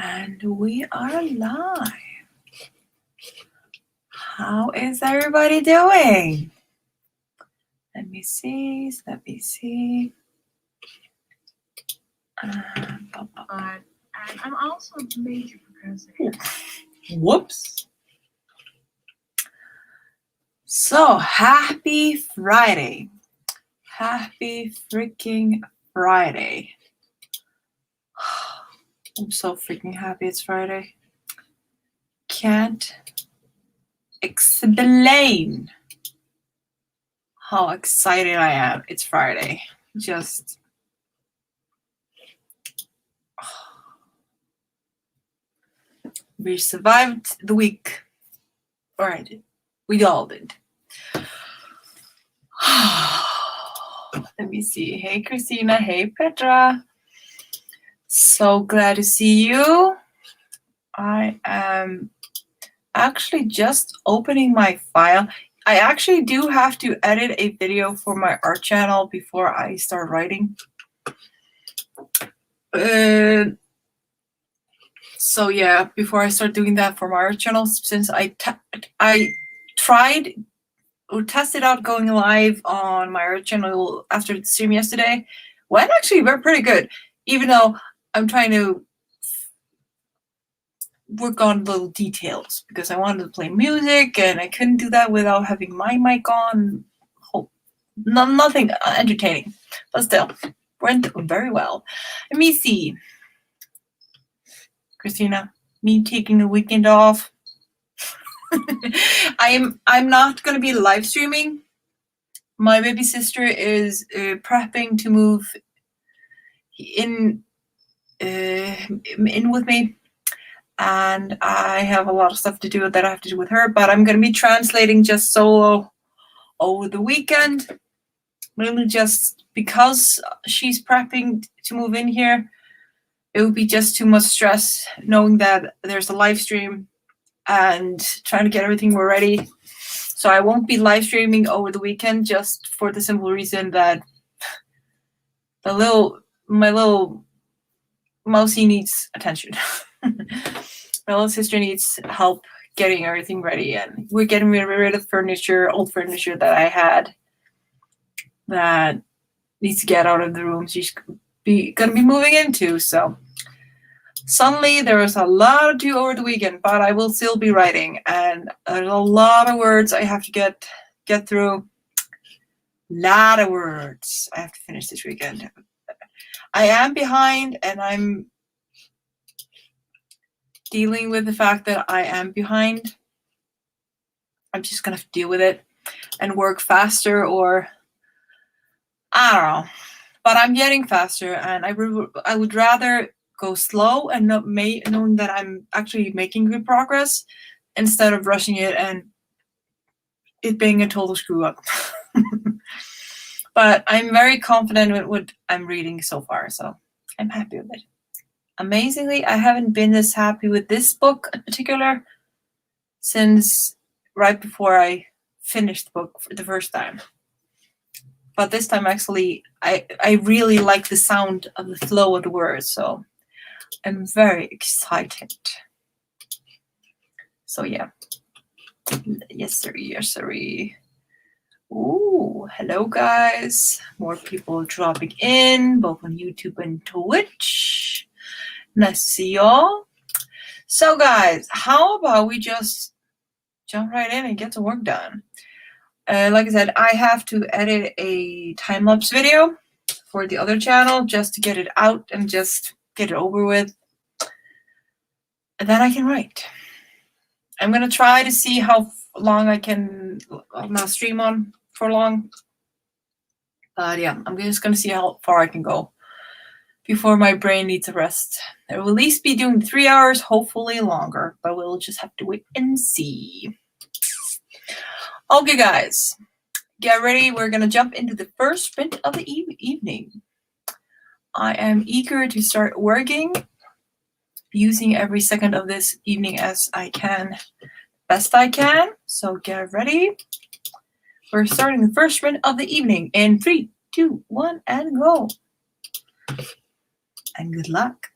And we are live. How is everybody doing? Let me see. And I'm also a major procrastinator. Whoops. So, happy Friday. Happy freaking Friday. I'm so freaking happy it's Friday. Can't explain how excited I am. It's Friday. Just we survived the week. All right, we all did. Let me see. Hey, Christina. Hey, Petra. So glad to see you. I am actually just opening my file. I actually do have to edit a video for my art channel before I start writing. So yeah, before I start doing that for my art channel, since I tried or tested out going live on my art channel after the stream yesterday, went actually pretty good, even though I'm trying to work on little details because I wanted to play music and I couldn't do that without having my mic on. Nothing entertaining, but still went very well. Let me see. Christina, me taking the weekend off. I'm not going to be live streaming. My baby sister is prepping to move in with me, and I have a lot of stuff to do that I have to do with her, but I'm going to be translating just solo over the weekend, really just because she's prepping to move in here. It would be just too much stress knowing that there's a live stream and trying to get everything ready. So I won't be live streaming over the weekend, just for the simple reason that my little mousy needs attention. My little sister needs help getting everything ready, and we're getting rid of furniture, old furniture that I had that needs to get out of the room she's gonna be moving into. So suddenly there was a lot to do over the weekend, but I will still be writing, and there's a lot of words I have to get through. Lot of words I have to finish this weekend. I am behind, and I'm dealing with the fact that I am behind. I'm just gonna have to deal with it and work faster, or I don't know. But I'm getting faster, and I would rather go slow and not knowing that I'm actually making good progress instead of rushing it and it being a total screw up. But I'm very confident with what I'm reading so far, so I'm happy with it. Amazingly, I haven't been this happy with this book in particular since right before I finished the book for the first time. But this time, actually, I really like the sound of the flow of the words, so I'm very excited. So yeah. Yes, sir. Yes, sir. Ooh, hello, guys. More people dropping in, both on YouTube and Twitch. Nice to see y'all. So, guys, how about we just jump right in and get the work done? Like I said, I have to edit a time-lapse video for the other channel just to get it out and just get it over with. And then I can write. I'm going to try to see how long I can not stream on for long. But yeah, I'm just going to see how far I can go before my brain needs a rest. I will at least be doing 3 hours, hopefully longer, but we'll just have to wait and see. Okay, guys, get ready. We're going to jump into the first sprint of the evening. I am eager to start working, using every second of this evening as I can, best I can. So get ready. We're starting the first sprint of the evening in 3, 2, 1, and go. And good luck.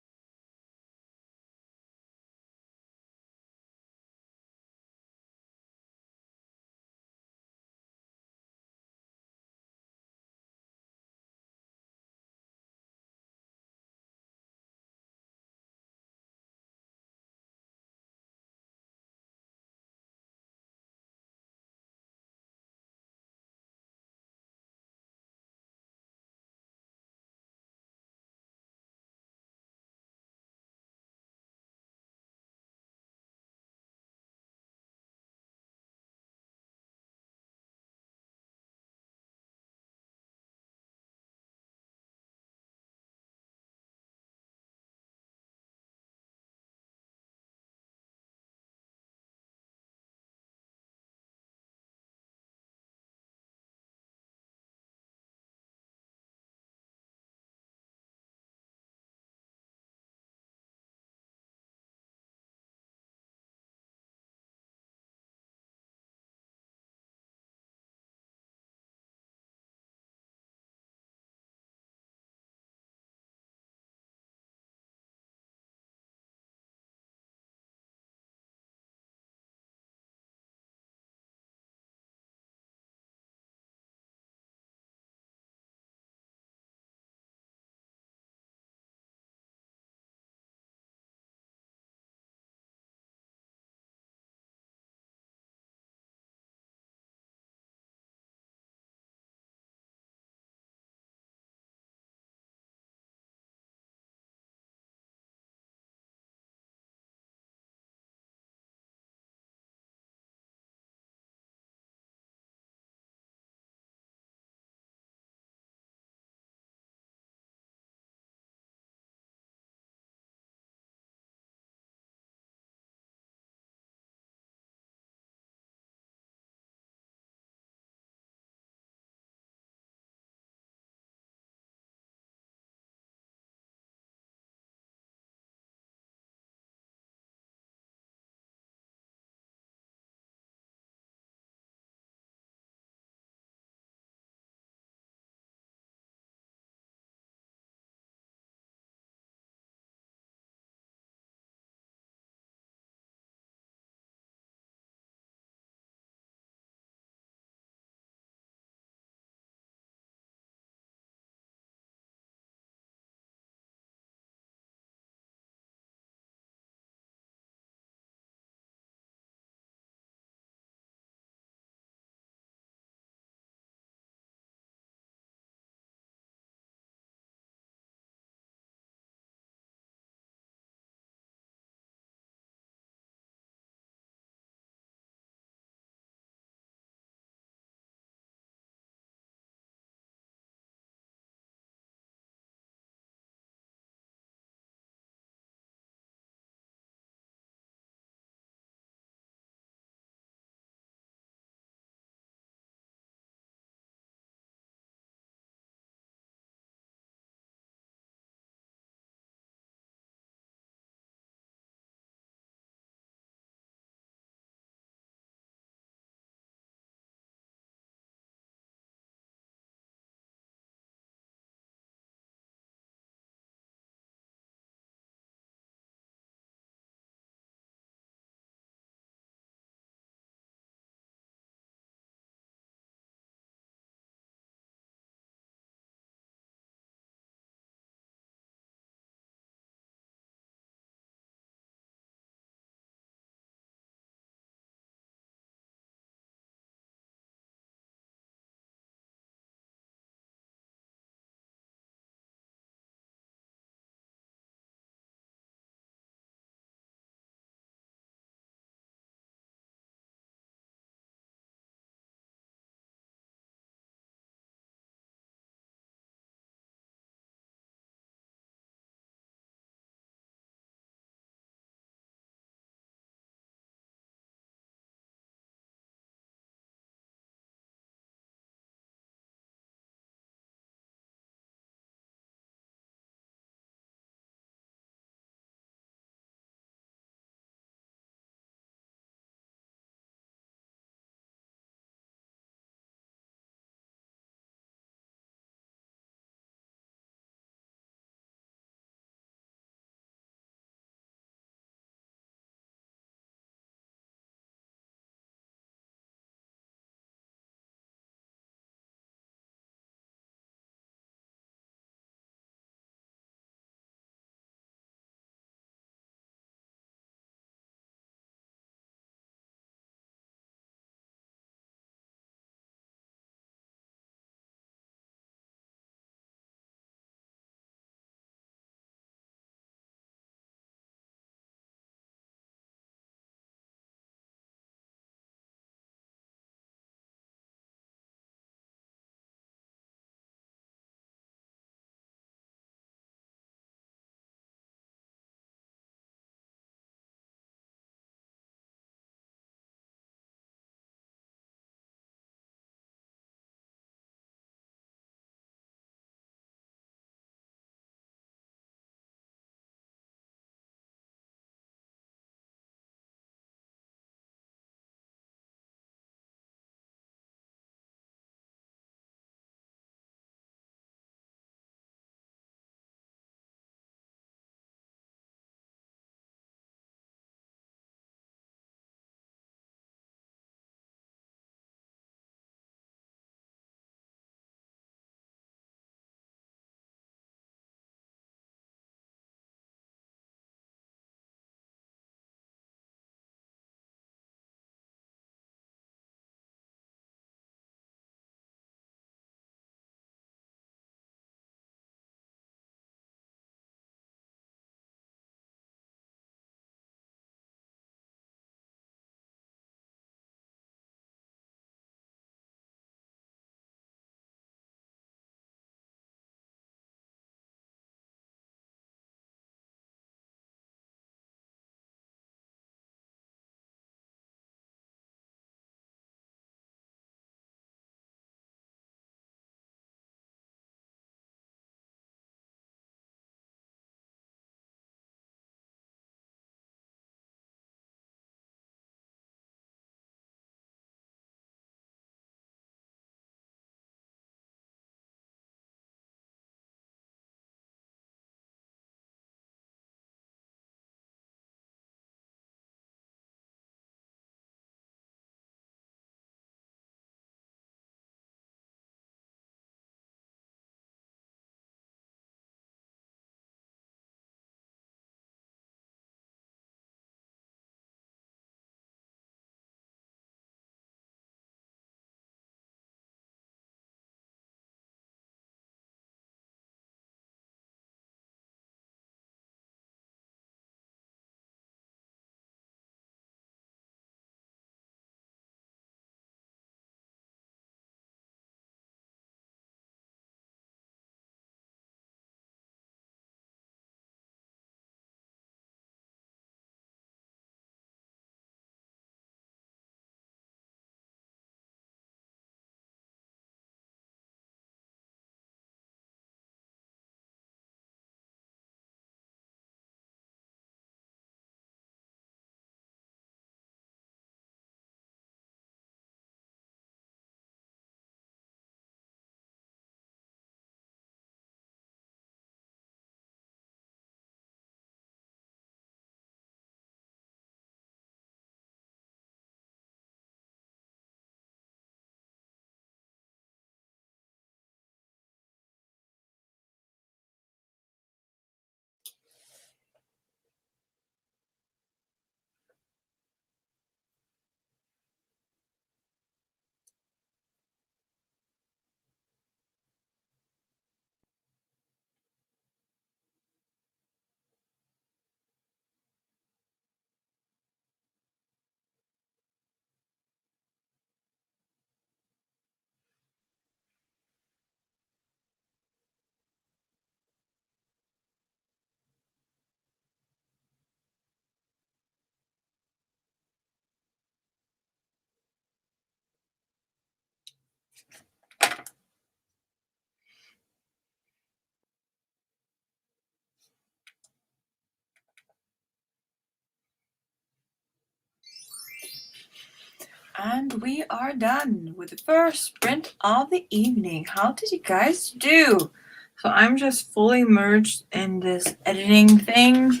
And we are done with the first sprint of the evening. How did you guys do? So I'm just fully immersed in this editing thing.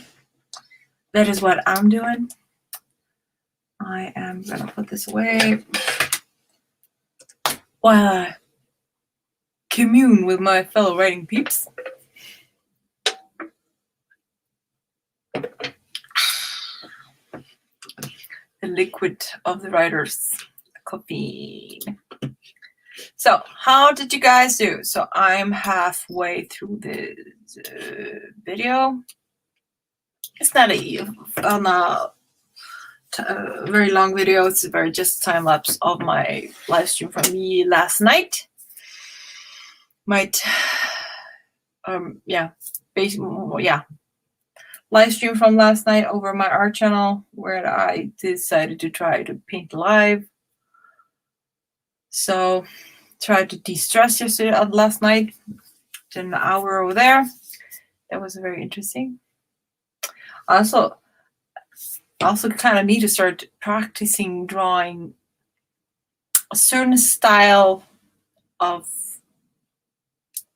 That is what I'm doing. I am gonna put this away while I commune with my fellow writing peeps. The liquid of the writers, caffeine. So how did you guys do? So I'm halfway through the video. It's not a very long video. It's a very just time lapse of my live stream from me last night. Live stream from last night over my art channel where I decided to try to paint live. So tried to de-stress yesterday last night. Did an hour over there. That was very interesting. Also kind of need to start practicing drawing a certain style of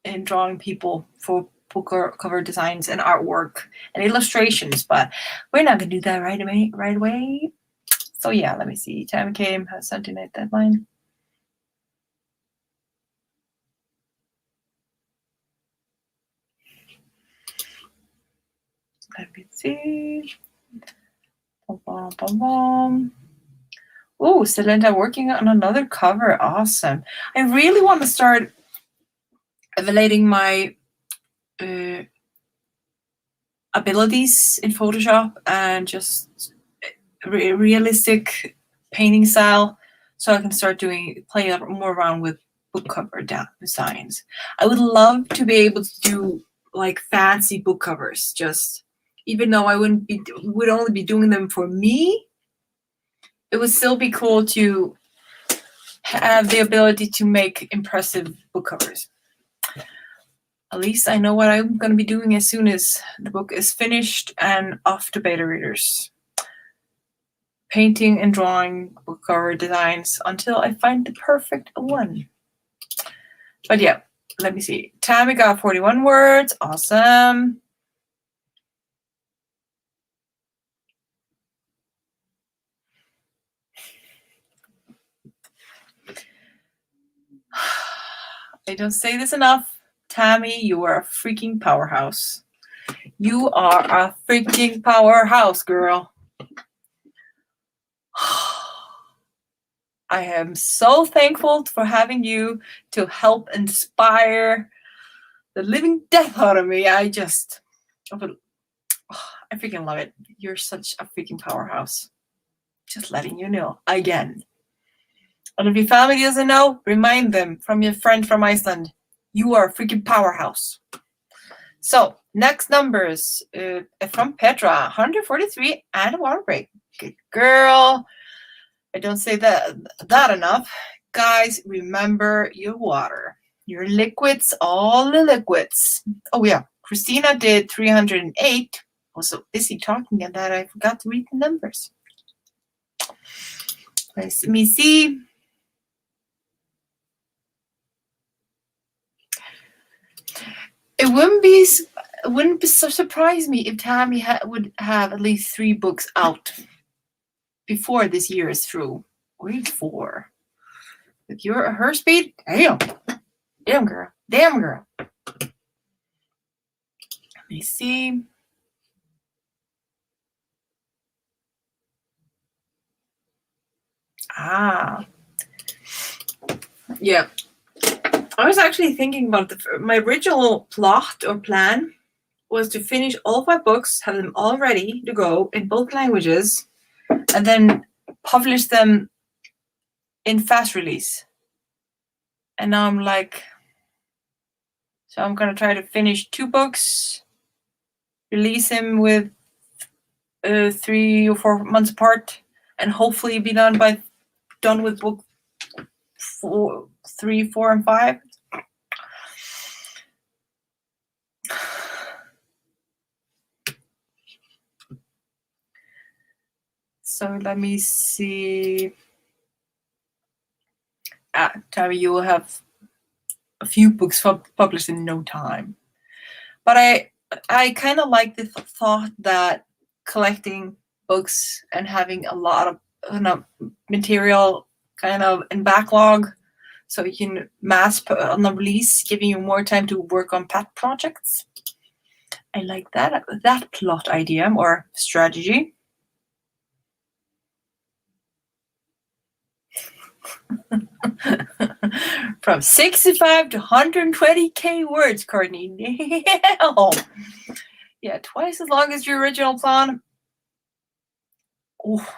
in drawing people for book cover designs and artwork and illustrations, but we're not gonna do that right away. So yeah, let me see. Time came, has Sunday night deadline. Let me see. Oh, Celenta working on another cover. Awesome. I really want to start evaluating my abilities in Photoshop and just realistic painting style, so I can start play more around with book cover designs. I would love to be able to do like fancy book covers, just even though I would only be doing them for me. It would still be cool to have the ability to make impressive book covers. At least I know what I'm going to be doing as soon as the book is finished and off to beta readers. Painting and drawing book cover designs until I find the perfect one. But yeah, let me see. Tammy got 41 words. Awesome. I don't say this enough. Tammy, you are a freaking powerhouse. You are a freaking powerhouse, girl. I am so thankful for having you to help inspire the living death out of me. I freaking love it. You're such a freaking powerhouse. Just letting you know again. And if your family doesn't know, remind them from your friend from Iceland. You are a freaking powerhouse. So next numbers from Petra, 143 and a water break. Good girl. I don't say that enough. Guys, remember your water, your liquids, all the liquids. Oh yeah, Christina did 308. I was so busy talking that I forgot to read the numbers. Let me see. It wouldn't be so surprise me if Tammy would have at least 3 books out before this year is through. Or even 4. With her speed, damn girl. Let me see. Yeah. I was actually thinking about my original plot or plan was to finish all 5 books, have them all ready to go in both languages, and then publish them in fast release. And now I'm like, so I'm gonna try to finish 2 books, release them with 3 or 4 months apart, and hopefully be done with book 3, 4, and 5. So let me see. Tammy, you will have a few books published in no time. But I kind of like the thought that collecting books and having a lot of material kind of in backlog, so you can mass put on the release, giving you more time to work on pet projects. I like that plot idea or strategy. From 65 to 120k words, Courtney. Yeah, twice as long as your original plan. Oh,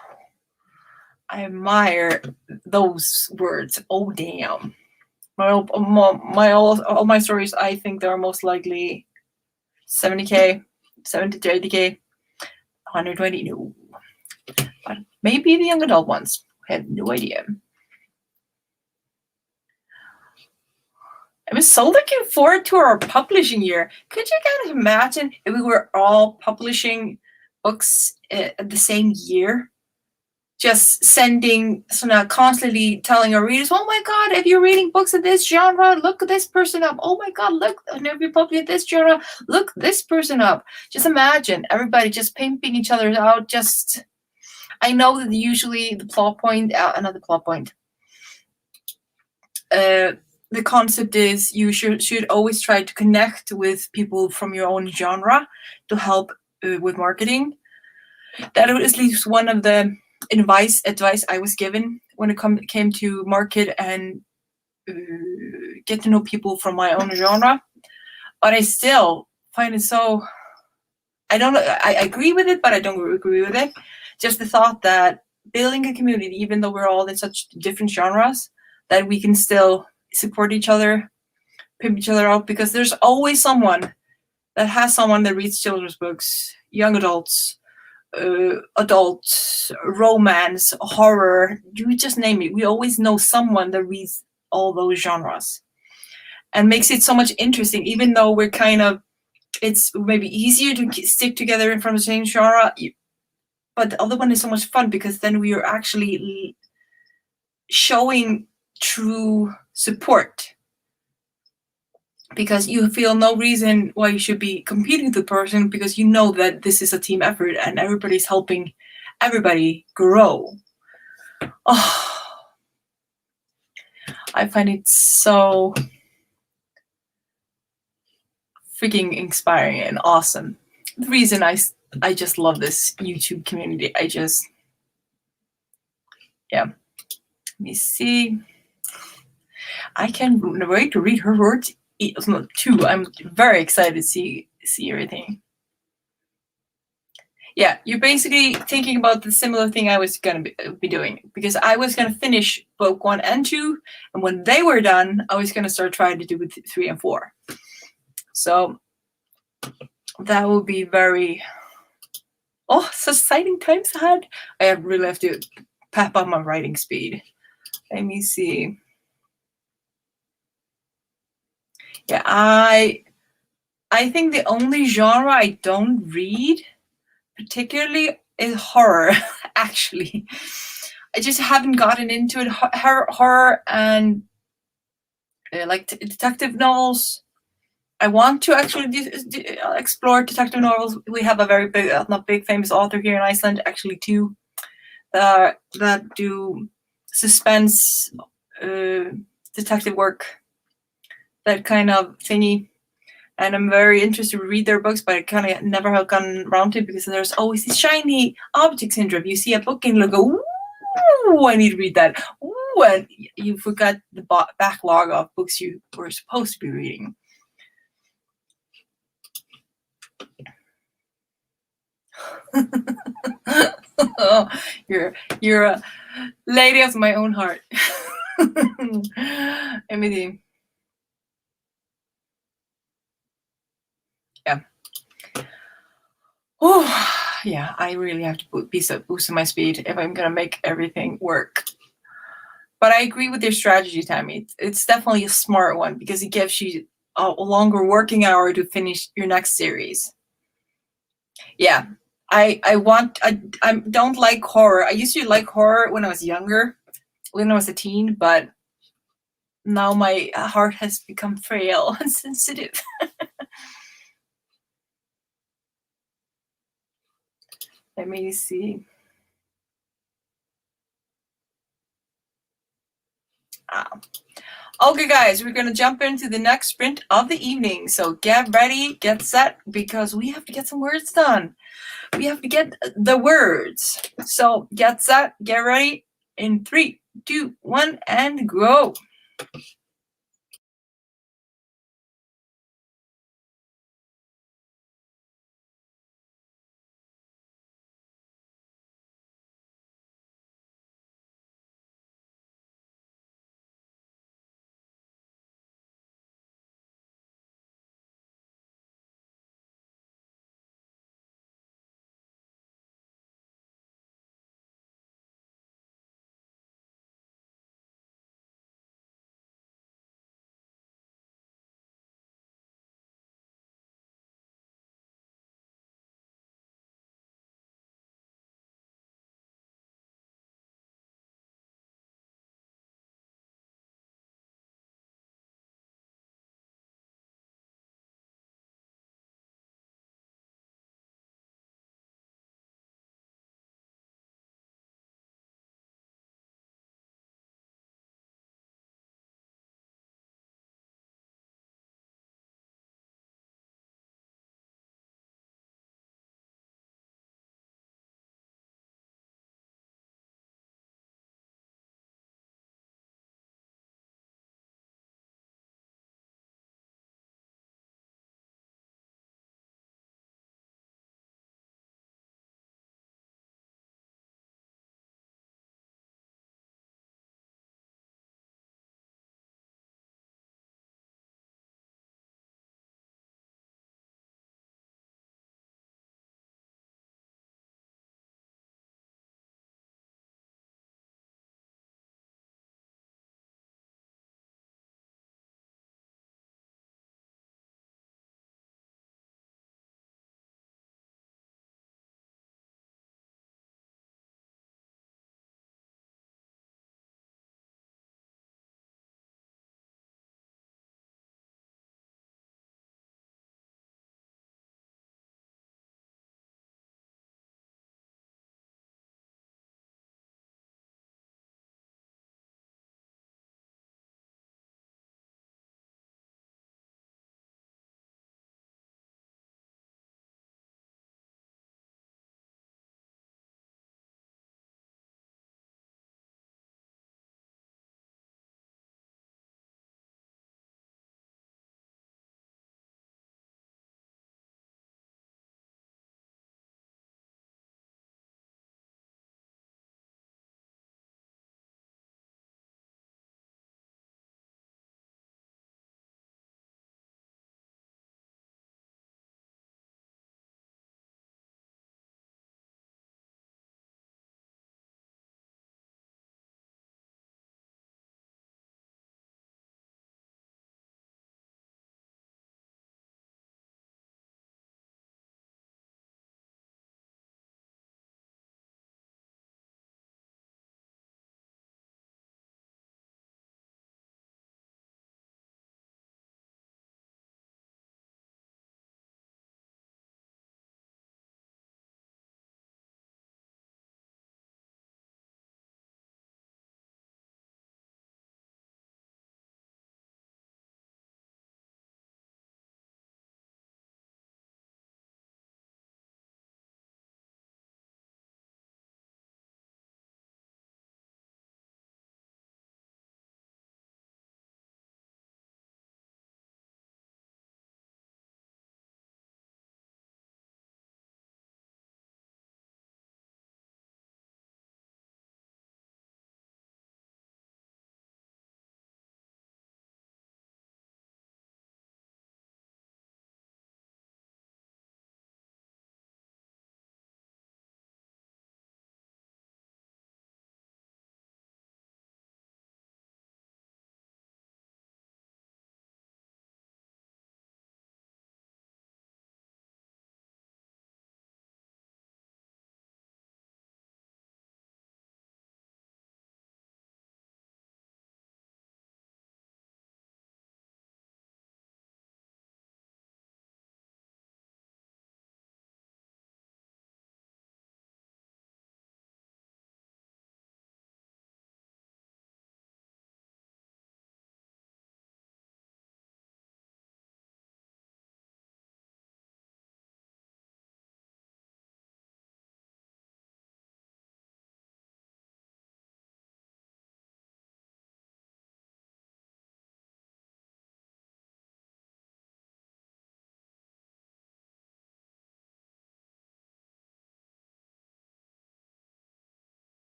I admire those words. Oh, damn. All my stories, I think they're most likely 70k, 70 to 80k, 120, no. But maybe the young adult ones. I have no idea. I was so looking forward to our publishing year. Could you kind of imagine if we were all publishing books at the same year? Just sending, so now constantly telling our readers, oh my God, if you're reading books of this genre, look this person up. Oh my God, look, and if you're publishing this genre, look this person up. Just imagine everybody just pimping each other out. Just, I know that usually the plot point, another plot point. The concept is you should always try to connect with people from your own genre to help with marketing. That is at least one of the advice I was given when it came to market and get to know people from my own genre. But I still find it so, I agree with it, but I don't agree with it. Just the thought that building a community, even though we're all in such different genres, that we can still support each other, pimp each other out, because there's always someone that reads children's books, young adults, adult, romance, horror, you just name it. We always know someone that reads all those genres and makes it so much interesting, even though we're kind of, it's maybe easier to stick together in from the same genre, but the other one is so much fun because then we are actually showing true support, because you feel no reason why you should be competing with the person, because you know that this is a team effort and everybody's helping everybody grow. Oh, I find it so freaking inspiring and awesome. The reason I just love this YouTube community. Yeah. Let me see. I can't wait to read her words too. I'm very excited to see everything. Yeah, you're basically thinking about the similar thing I was gonna be doing, because I was gonna finish book 1 and 2, and when they were done, I was gonna start trying to do with 3 and 4. So that will be very, so exciting times ahead. I really have to pep up my writing speed. Let me see. Yeah, I think the only genre I don't read particularly is horror. Actually, I just haven't gotten into it. Horror and like detective novels. I want to actually explore detective novels. We have a very big, not big, famous author here in Iceland, actually 2, that do suspense, detective work, that kind of thingy. And I'm very interested to read their books, but I kind of never have gotten around to it because there's always this shiny object syndrome. You see a book and you go, ooh, I need to read that. Ooh, and you forgot the backlog of books you were supposed to be reading. Oh, you're a lady of my own heart. Emily. Yeah. Oh, yeah, I really have to boost my speed if I'm gonna make everything work. But I agree with your strategy, Tammy. It's definitely a smart one because it gives you a longer working hour to finish your next series. Yeah, I don't like horror. I used to like horror when I was younger, when I was a teen, but now my heart has become frail and sensitive. Let me see. Okay, guys, we're gonna jump into the next sprint of the evening. So get ready, get set, because we have to get some words done. We have to get the words. So get set, get ready. In 3, 2, 1, and go.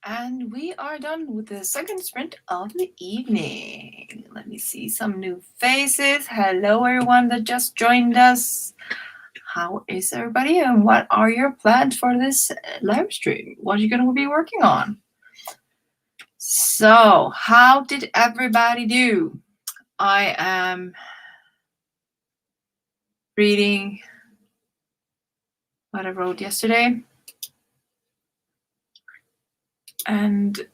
And we are done with the second sprint of the evening. Let me see some new faces. Hello, everyone that just joined us. How is everybody, and what are your plans for this live stream? What are you going to be working on? So, how did everybody do? I am reading what I wrote yesterday and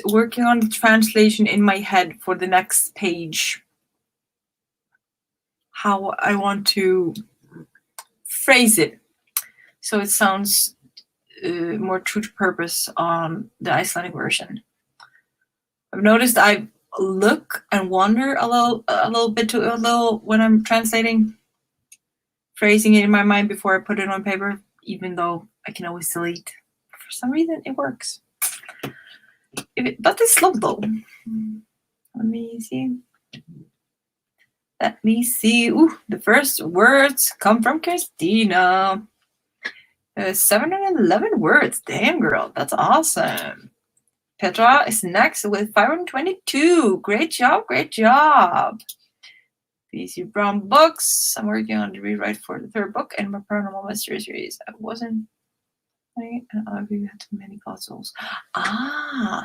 working on the translation in my head for the next page. How I want to phrase it so it sounds more true to purpose on the Icelandic version. I've noticed I look and wonder a little bit when I'm translating, phrasing it in my mind before I put it on paper, even though I can always delete. For some reason, it works. But it's slow though. Let me see. Let me see. Ooh, the first words come from Christina. 711 words. Damn, girl. That's awesome. Petra is next with 522. Great job. Great job. BC Brown books. I'm working on the rewrite for the third book and my paranormal mystery series. I wasn't. I had too many puzzles.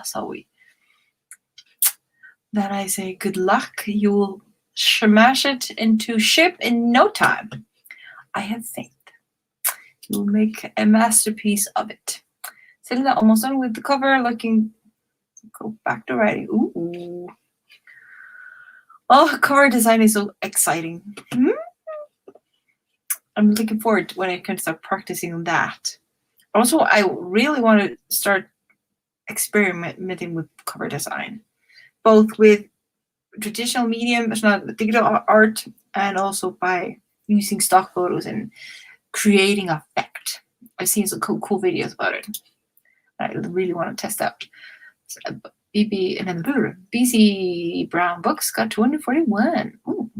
So then I say good luck. You will smash it into ship in no time. I have faith. You will make a masterpiece of it. Selena almost done with the cover. Go back to writing. Ooh. Oh, cover design is so exciting. I'm looking forward to when I can start practicing that. Also, I really want to start experimenting with cover design, both with traditional medium, it's not digital art, and also by using stock photos and creating effect. I've seen some cool videos about it. I really want to test out. BC Brown books got 241. Ooh.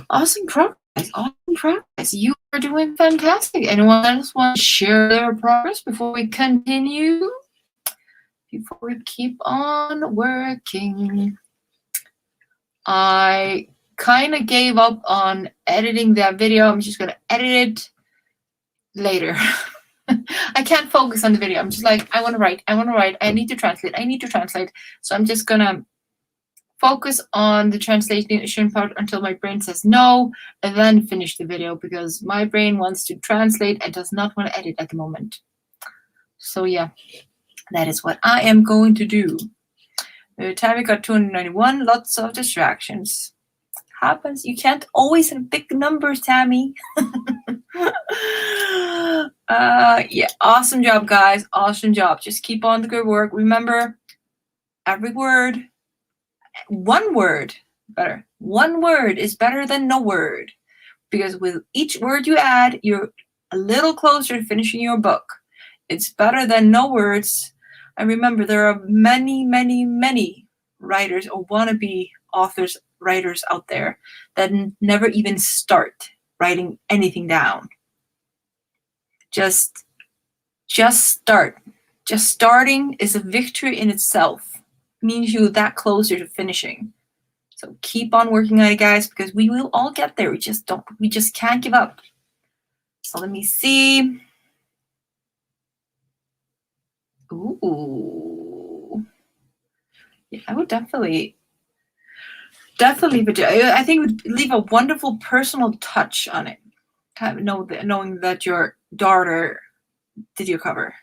Awesome progress. Awesome progress. You are doing fantastic. Anyone else want to share their progress before we continue? Before we keep on working. I kind of gave up on editing that video. I'm just going to edit it later. I can't focus on the video. I'm just like, I want to write. I need to translate. So I'm just going to focus on the translation part until my brain says no, and then finish the video because my brain wants to translate and does not want to edit at the moment. So yeah, that is what I am going to do. Tammy got 291, lots of distractions. Happens. You can't always have big numbers, Tammy. Yeah, awesome job, guys. Awesome job. Just keep on the good work. Remember, every word, one word is better than no word. Because with each word you add, you're a little closer to finishing your book. It's better than no words. And remember, there are many, many, many writers or wannabe authors, writers out there that never even start writing anything down. Just start. Just starting is a victory in itself. It means you're that closer to finishing. So keep on working on it, guys, because we will all get there. We just can't give up. So let me see. Ooh. Yeah, I would definitely I think it would leave a wonderful personal touch on it. Kind of knowing that your daughter did your cover.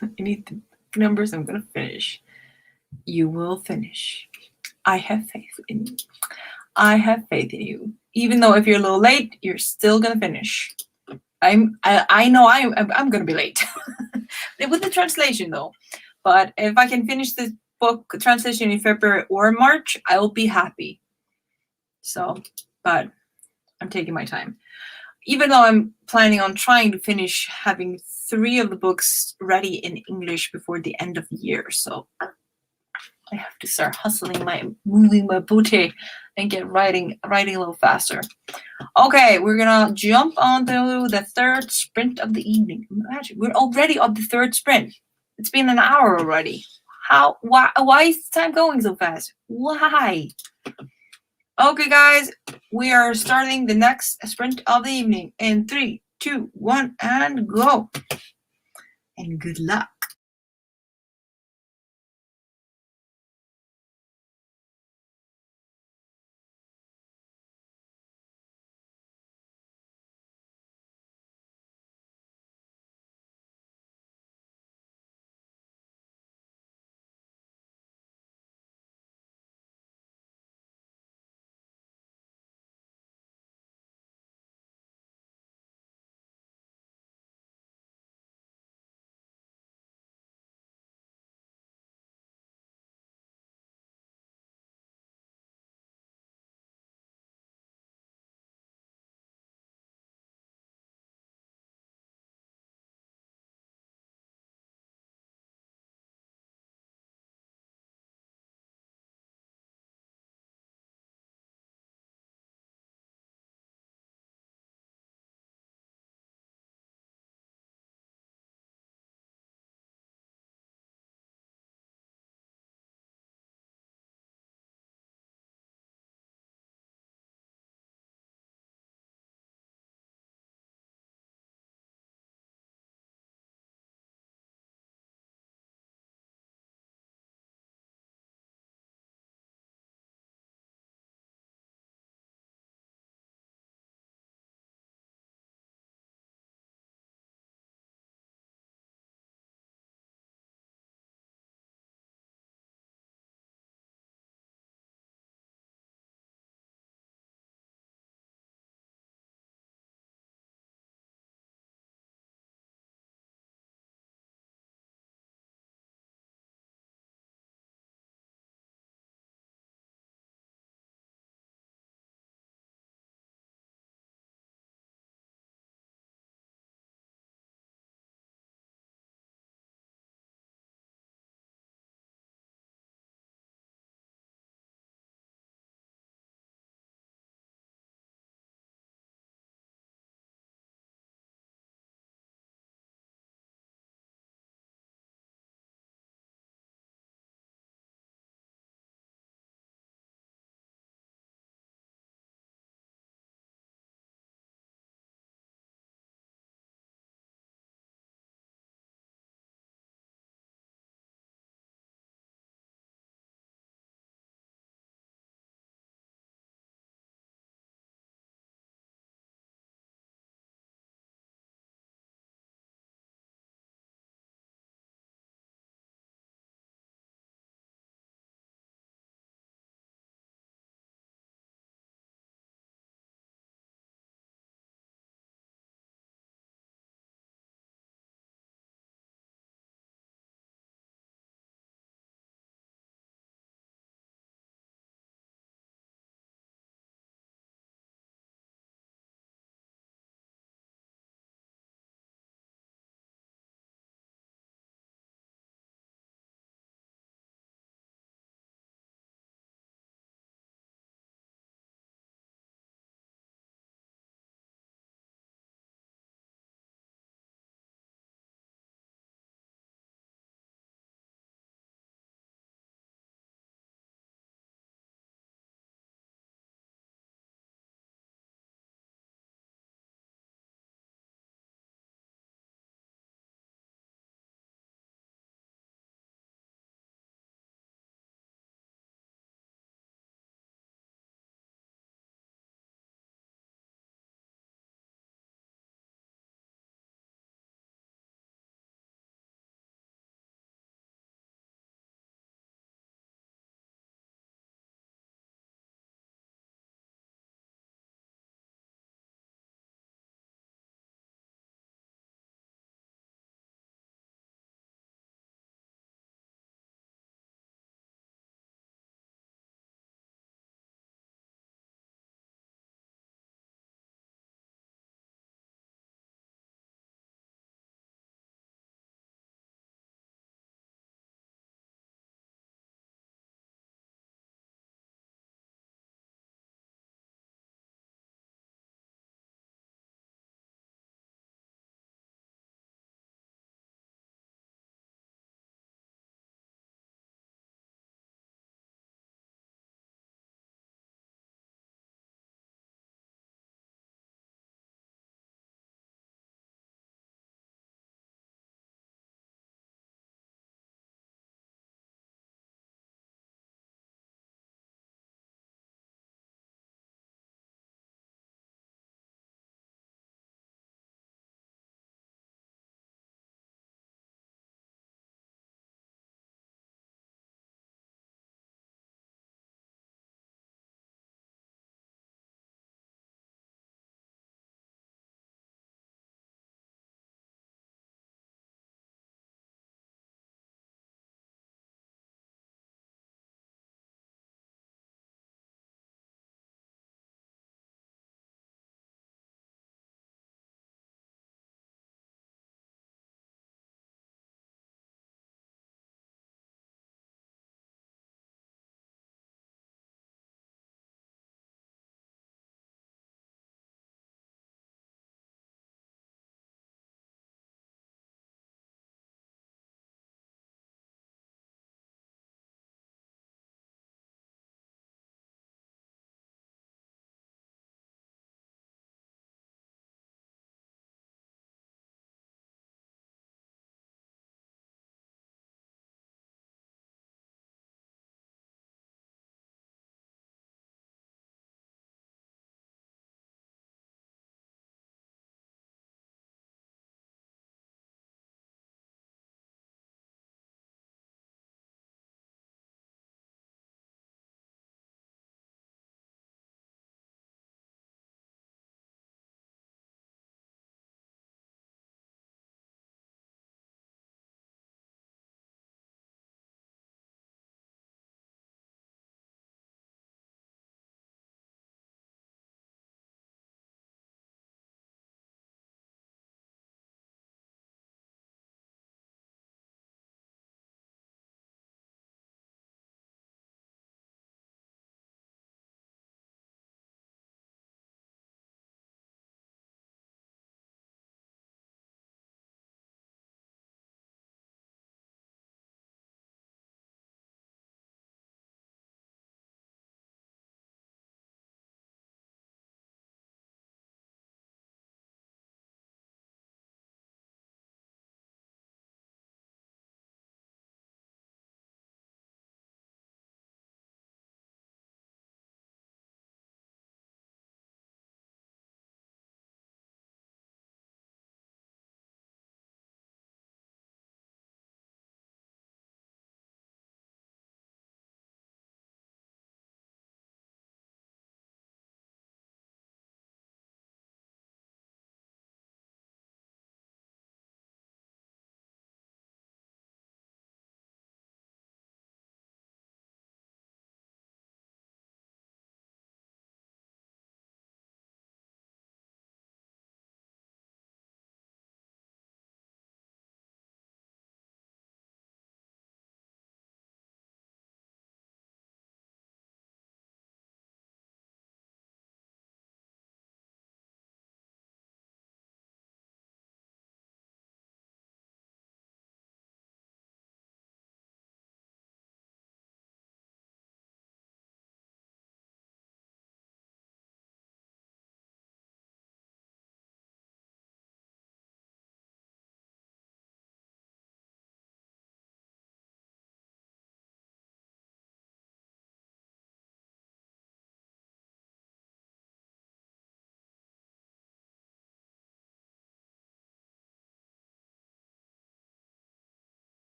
I need the numbers. I'm going to finish. You will finish. I have faith in you. I have faith in you. Even though if you're a little late, you're still going to finish. I know I'm going to be late. With the translation, though. But if I can finish this book translation in February or March, I will be happy. So, but I'm taking my time. Even though I'm planning on trying to finish having 3 of the books ready in English before the end of the year. So I have to start moving my booty and get writing a little faster. Okay, we're gonna jump onto the third sprint of the evening. Imagine, we're already on the third sprint. It's been an hour already. Why is time going so fast? Why? Okay, guys, we are starting the next sprint of the evening in 3, 2, 1, and go. And good luck.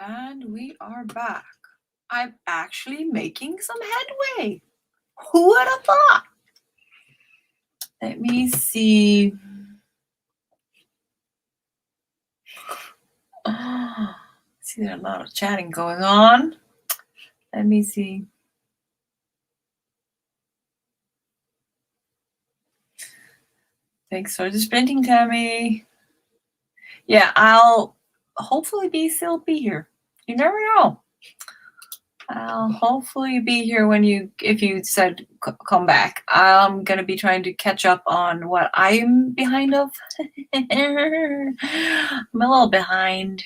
And we are back. I'm actually making some headway. Who would have thought? Let me see. See, there's a lot of chatting going on. Let me see. Thanks for the sprinting, Tammy. Yeah, I'll hopefully still be here. You never know. I'll hopefully be here if you said come back. I'm gonna be trying to catch up on what I'm behind of. I'm a little behind.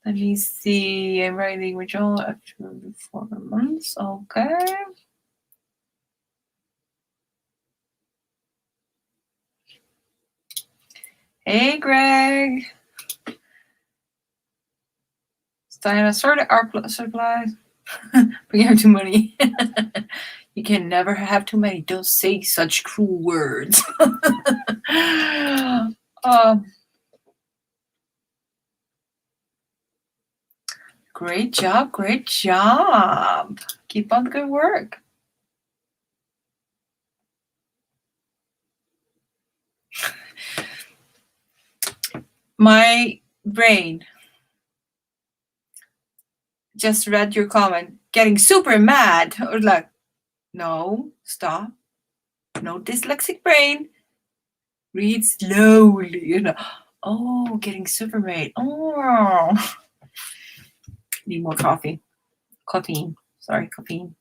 Let me see. I'm writing original after 4 months. Okay. Hey, Greg. Diana sorted our supplies. We have too many. You can never have too many. Don't say such cruel words. Great job. Great job. Keep up the good work. My brain just read your comment, getting super mad. Or like, no, stop. No dyslexic brain. Read slowly. You know. Oh, getting super mad. Oh. Need more coffee. Caffeine. Sorry, caffeine.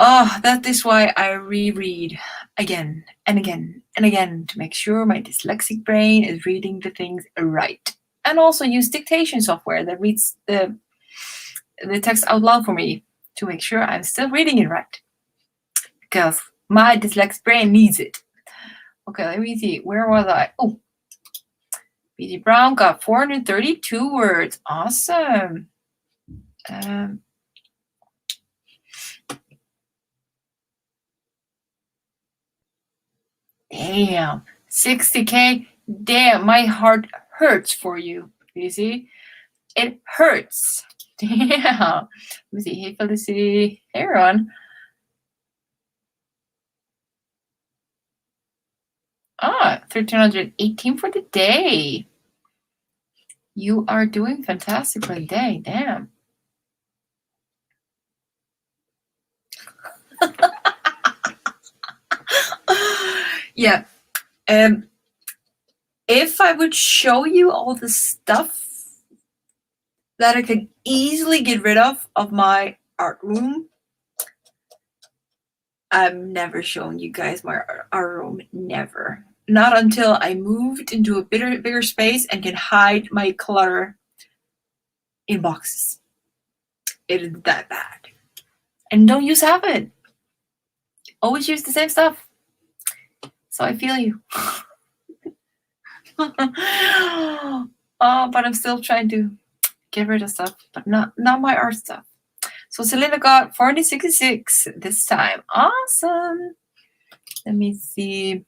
Oh, that is why I reread again and again and again to make sure my dyslexic brain is reading the things right. And also use dictation software that reads the text out loud for me to make sure I'm still reading it right. Because my dyslexic brain needs it. Okay, let me see. Where was I? Oh, B.D. Brown got 432 words. Awesome. Damn, 60K. Damn, my heart hurts for you. You see? It hurts. Damn. Let me see. Hey, Felicity. Hey, Ron. 1,318 for the day. You are doing fantastic for the day. Damn. Yeah. If I would show you all the stuff that I could easily get rid of my art room, I'm never showing you guys my art room. Never. Not until I moved into a bigger space and can hide my clutter in boxes. It is that bad. And don't use half of it. Always use the same stuff. So I feel you. But I'm still trying to get rid of stuff, but not my art stuff. So Selena got 466 this time. Awesome. Let me see.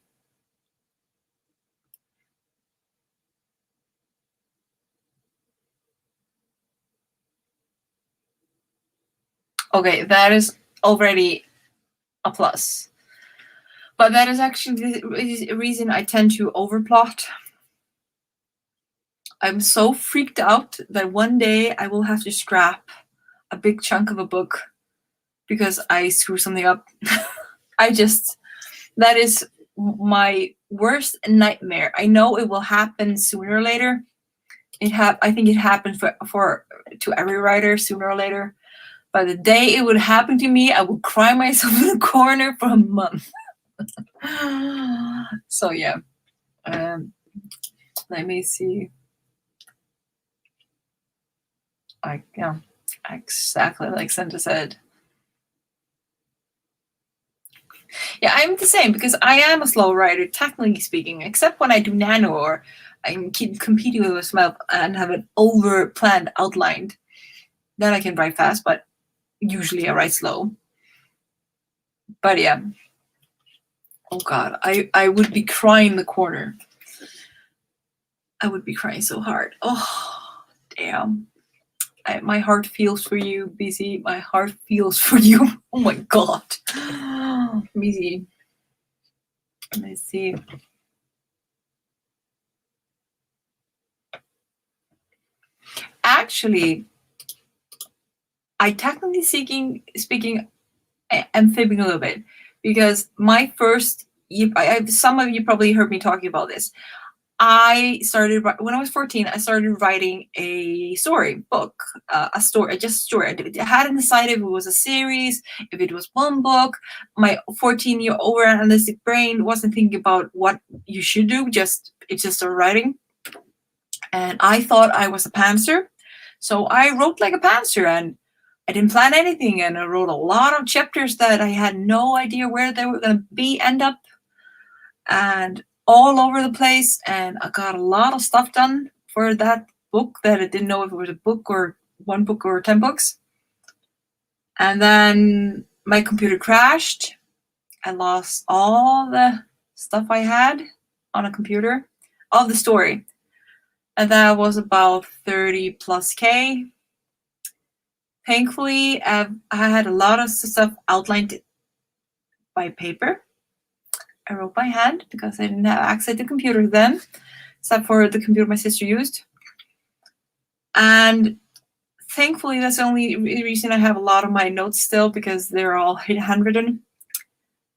Okay, that is already a plus. But that is actually the reason I tend to overplot. I'm so freaked out that one day I will have to scrap a big chunk of a book because I screw something up. That is my worst nightmare. I know it will happen sooner or later. I think it happens to every writer sooner or later. But the day it would happen to me, I would cry myself in a corner for a month. So yeah. Let me see. Exactly like Santa said. Yeah, I'm the same because I am a slow writer, technically speaking, except when I do nano or I'm competing with myself and have an over-planned outlined. Then I can write fast, but usually I write slow. But yeah. Oh God, I would be crying in the corner. I would be crying so hard. Oh, damn. My heart feels for you, BC. My heart feels for you. Oh my god. BC. Let me see. Actually, I technically speaking, I'm fibbing a little bit because my first, some of you probably heard me talking about this. I started when I was 14. I started writing a story book, just a story. I hadn't decided if it was a series, if it was one book. My 14-year overanalytic brain wasn't thinking about what you should do. It just started writing, and I thought I was a pantser, so I wrote like a pantser, and I didn't plan anything, and I wrote a lot of chapters that I had no idea where they were going to end up, and all over the place, and I got a lot of stuff done for that book that I didn't know if it was a book or one book or 10 books. And then my computer crashed. I lost all the stuff I had on a computer of the story. And that was about 30 plus K. Thankfully, I had a lot of stuff outlined by paper. I wrote by hand because I didn't have access to computers then, except for the computer my sister used. And thankfully, that's the only reason I have a lot of my notes still, because they're all handwritten.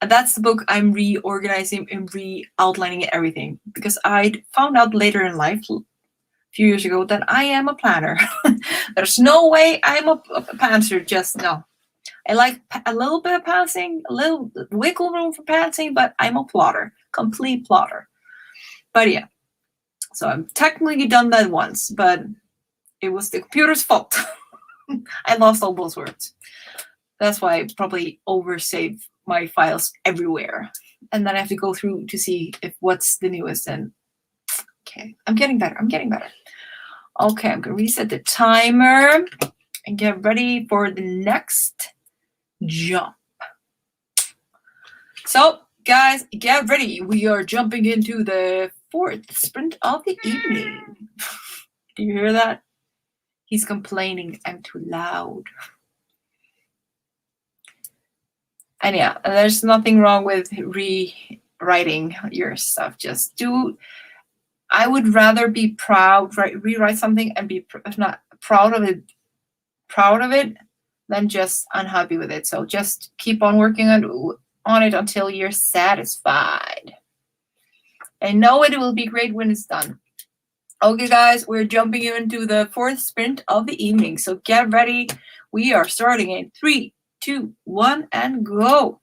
And that's the book I'm reorganizing and re-outlining everything, because I found out later in life, a few years ago, that I am a planner. There's no way I'm a pantser, just no. I like a little bit of pantsing, a little wiggle room for pantsing, but I'm a plotter, complete plotter. But yeah, so I'm technically done that once, but it was the computer's fault. I lost all those words. That's why I probably oversave my files everywhere. And then I have to go through to see if what's the newest. And okay, I'm getting better. Okay, I'm gonna reset the timer and get ready for the next jump. So guys, get ready. We are jumping into the 4th sprint of the evening. Do you hear that? He's complaining I'm too loud. And yeah, there's nothing wrong with rewriting your stuff. Just do. I would rather be proud, rewrite something and be not proud of it, than just unhappy with it. So just keep on working on it until you're satisfied. I know it will be great when it's done. Okay, guys, we're jumping into the 4th sprint of the evening. So get ready. We are starting in 3, 2, 1, and go.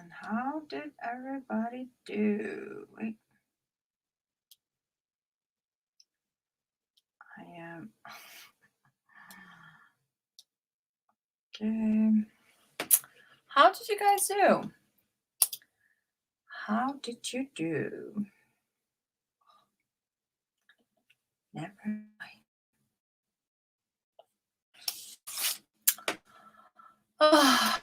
And how did everybody do? Wait. I am. Okay. How did you guys do? How did you do? Never mind. Oh,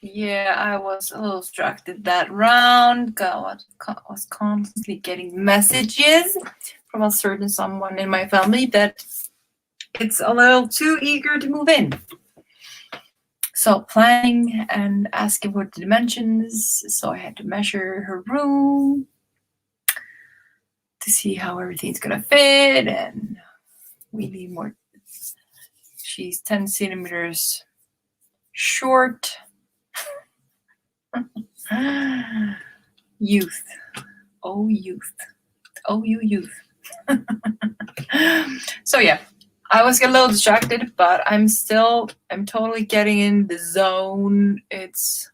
yeah, I was a little distracted that round. God, was constantly getting messages from a certain someone in my family that it's a little too eager to move in. So planning and asking for the dimensions. So I had to measure her room to see how everything's gonna fit, and we need more. She's 10 centimeters short. Youth. Oh, youth. Oh, you youth. So yeah, I was a little distracted, but I'm totally getting in the zone. It's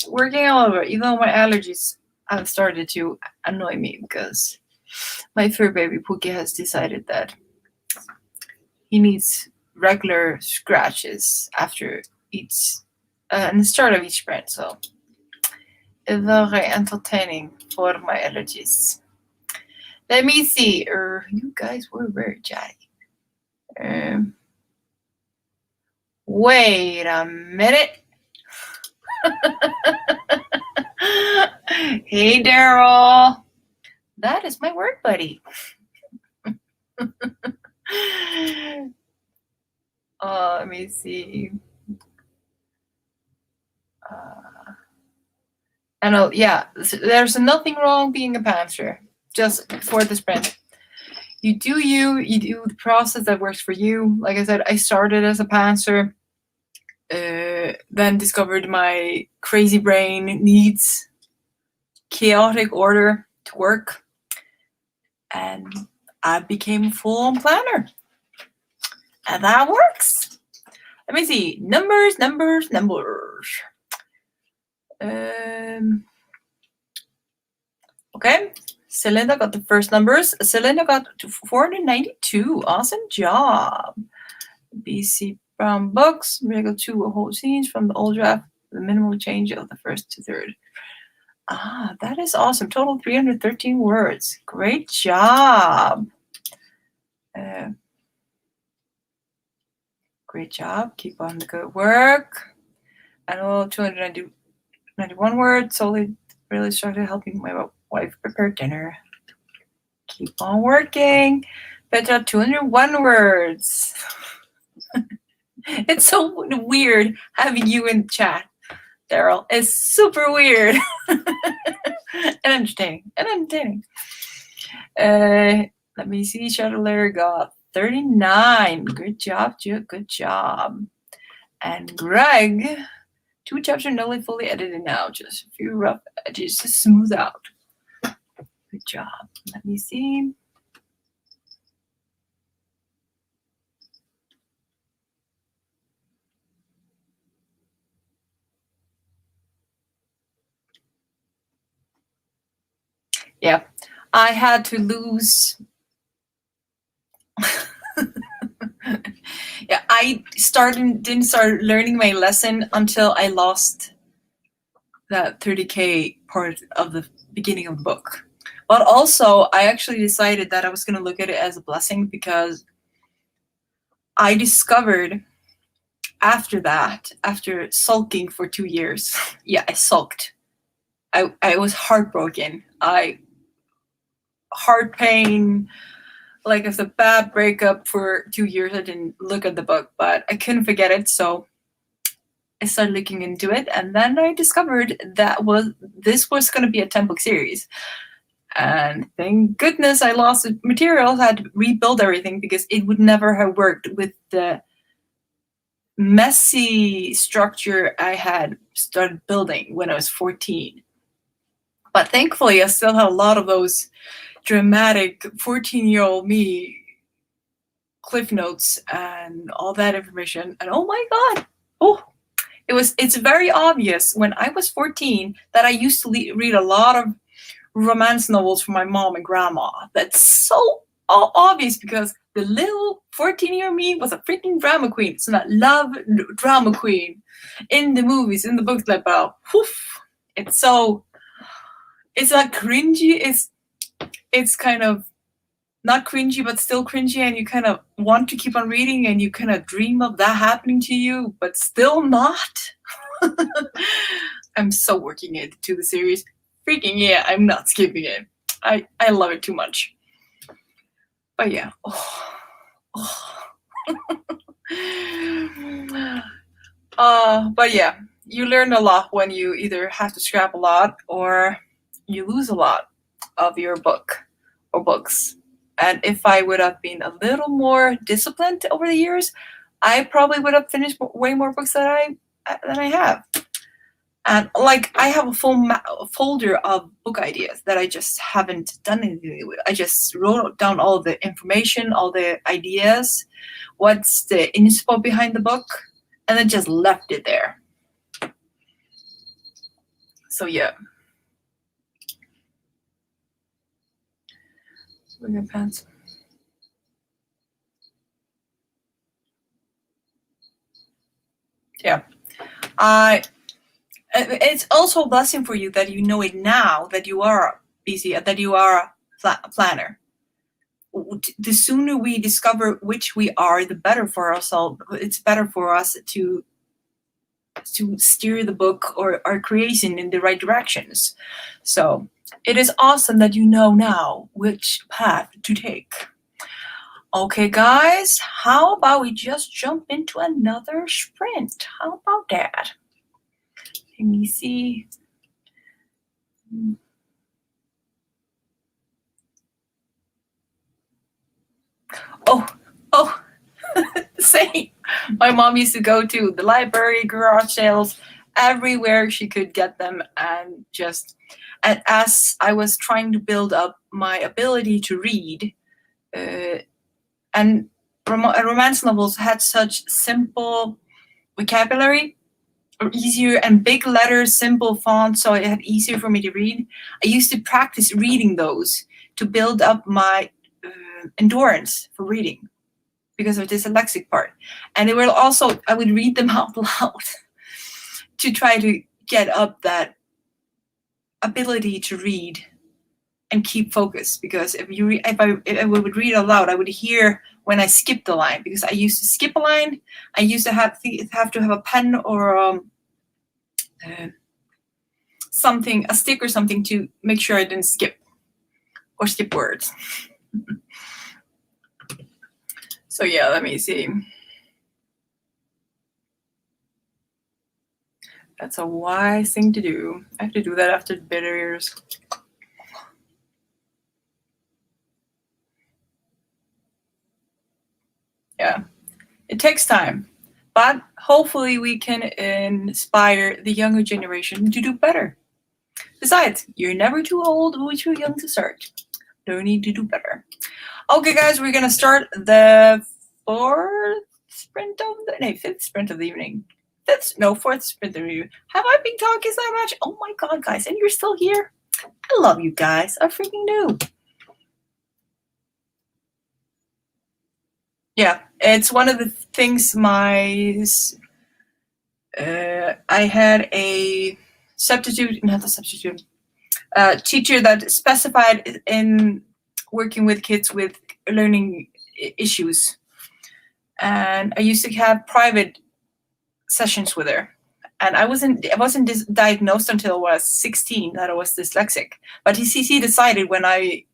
working all over, even though my allergies have started to annoy me because my fur baby Pookie has decided that he needs regular scratches after each and the start of each sprint. So it's very entertaining for my allergies. Let me see. You guys were very chatty. Wait a minute. Hey, Daryl. That is my work buddy. Let me see. I know, yeah, there's nothing wrong being a pantser, just for the sprint. You do the process that works for you. Like I said, I started as a pantser, then discovered my crazy brain needs chaotic order to work, and I became a full-on planner. And that works. Let me see. Numbers. Okay. Celinda got the first numbers. Celinda got to 492. Awesome job. BC Brown books. Miracle 2 whole scenes from the old draft. The minimal change of the first to third. That is awesome. Total 313 words. Great job. Great job. Keep on the good work. And 291 words. Solely really started helping my wife prepare dinner. Keep on working. Petra, 201 words. It's so weird having you in chat, Daryl. It's super weird. and entertaining. Let me see. Chatelaire got 39. Good job, good job. And Greg, 2 chapters nearly fully edited now. Just a few rough edges to smooth out. Good job. Let me see. Yeah, I had to lose. Yeah, I didn't start learning my lesson until I lost that 30K part of the beginning of the book. But also, I actually decided that I was going to look at it as a blessing because I discovered after that, after sulking for 2 years, yeah, I sulked. I was heartbroken. Heart pain, like it was a bad breakup for 2 years. I didn't look at the book, but I couldn't forget it, so I started looking into it, and then I discovered that this was going to be a 10-book series. And thank goodness I lost the materials. I had to rebuild everything because it would never have worked with the messy structure I had started building when I was 14. But thankfully, I still had a lot of those dramatic 14-year-old me cliff notes and all that information. And oh my God, It's very obvious when I was 14 that I used to read a lot of romance novels from my mom and grandma. That's so obvious because the little 14-year me was a freaking drama queen. So I love drama queen in the movies, in the books, like, woof. It's like cringy. It's kind of not cringy, but still cringy, and you kind of want to keep on reading, and you kind of dream of that happening to you, but still not. I'm so working it to the series. Freaking yeah, I'm not skipping it. I love it too much. But yeah. But yeah, you learn a lot when you either have to scrap a lot or you lose a lot of your book or books. And if I would have been a little more disciplined over the years, I probably would have finished way more books than I have. And like I have a full folder of book ideas that I just haven't done anything with. I just wrote down all the information, all the ideas, what's the inspo behind the book, and then just left it there. So yeah. Look at pants. Yeah. It's also a blessing for you that you know it now, that you are busy, that you are a planner. The sooner we discover which we are, the better for ourselves. It's better for us to steer the book or our creation in the right directions. So it is awesome that you know now which path to take. Okay, guys, how about we just jump into another sprint? How about that? Let me see. Oh, same. My mom used to go to the library, garage sales, everywhere she could get them, and as I was trying to build up my ability to read, and romance novels had such simple vocabulary, or easier, and big letters, simple fonts, so it had easier for me to read. I used to practice reading those to build up my endurance for reading because of the dyslexic part. And they were also, I would read them out loud to try to get up that ability to read and keep focus. Because if I would read aloud, I would hear when I skipped the line, because I used to skip a line. I used to have to have a pen or something, a stick or something, to make sure I didn't skip words. So yeah, let me see. That's a wise thing to do. I have to do that after the bitter ears. Yeah, it takes time, but hopefully we can inspire the younger generation to do better. Besides, you're never too old or too young to start. No need to do better. Okay, guys, we're gonna start the fourth sprint of the evening. Fourth sprint of the evening. Have I been talking so much? Oh my god, guys, and you're still here? I love you guys. I freaking do. Yeah, it's one of the things I had a teacher that specified in working with kids with learning issues. And I used to have private sessions with her. And I wasn't diagnosed until I was 16 that I was dyslexic. But he decided when I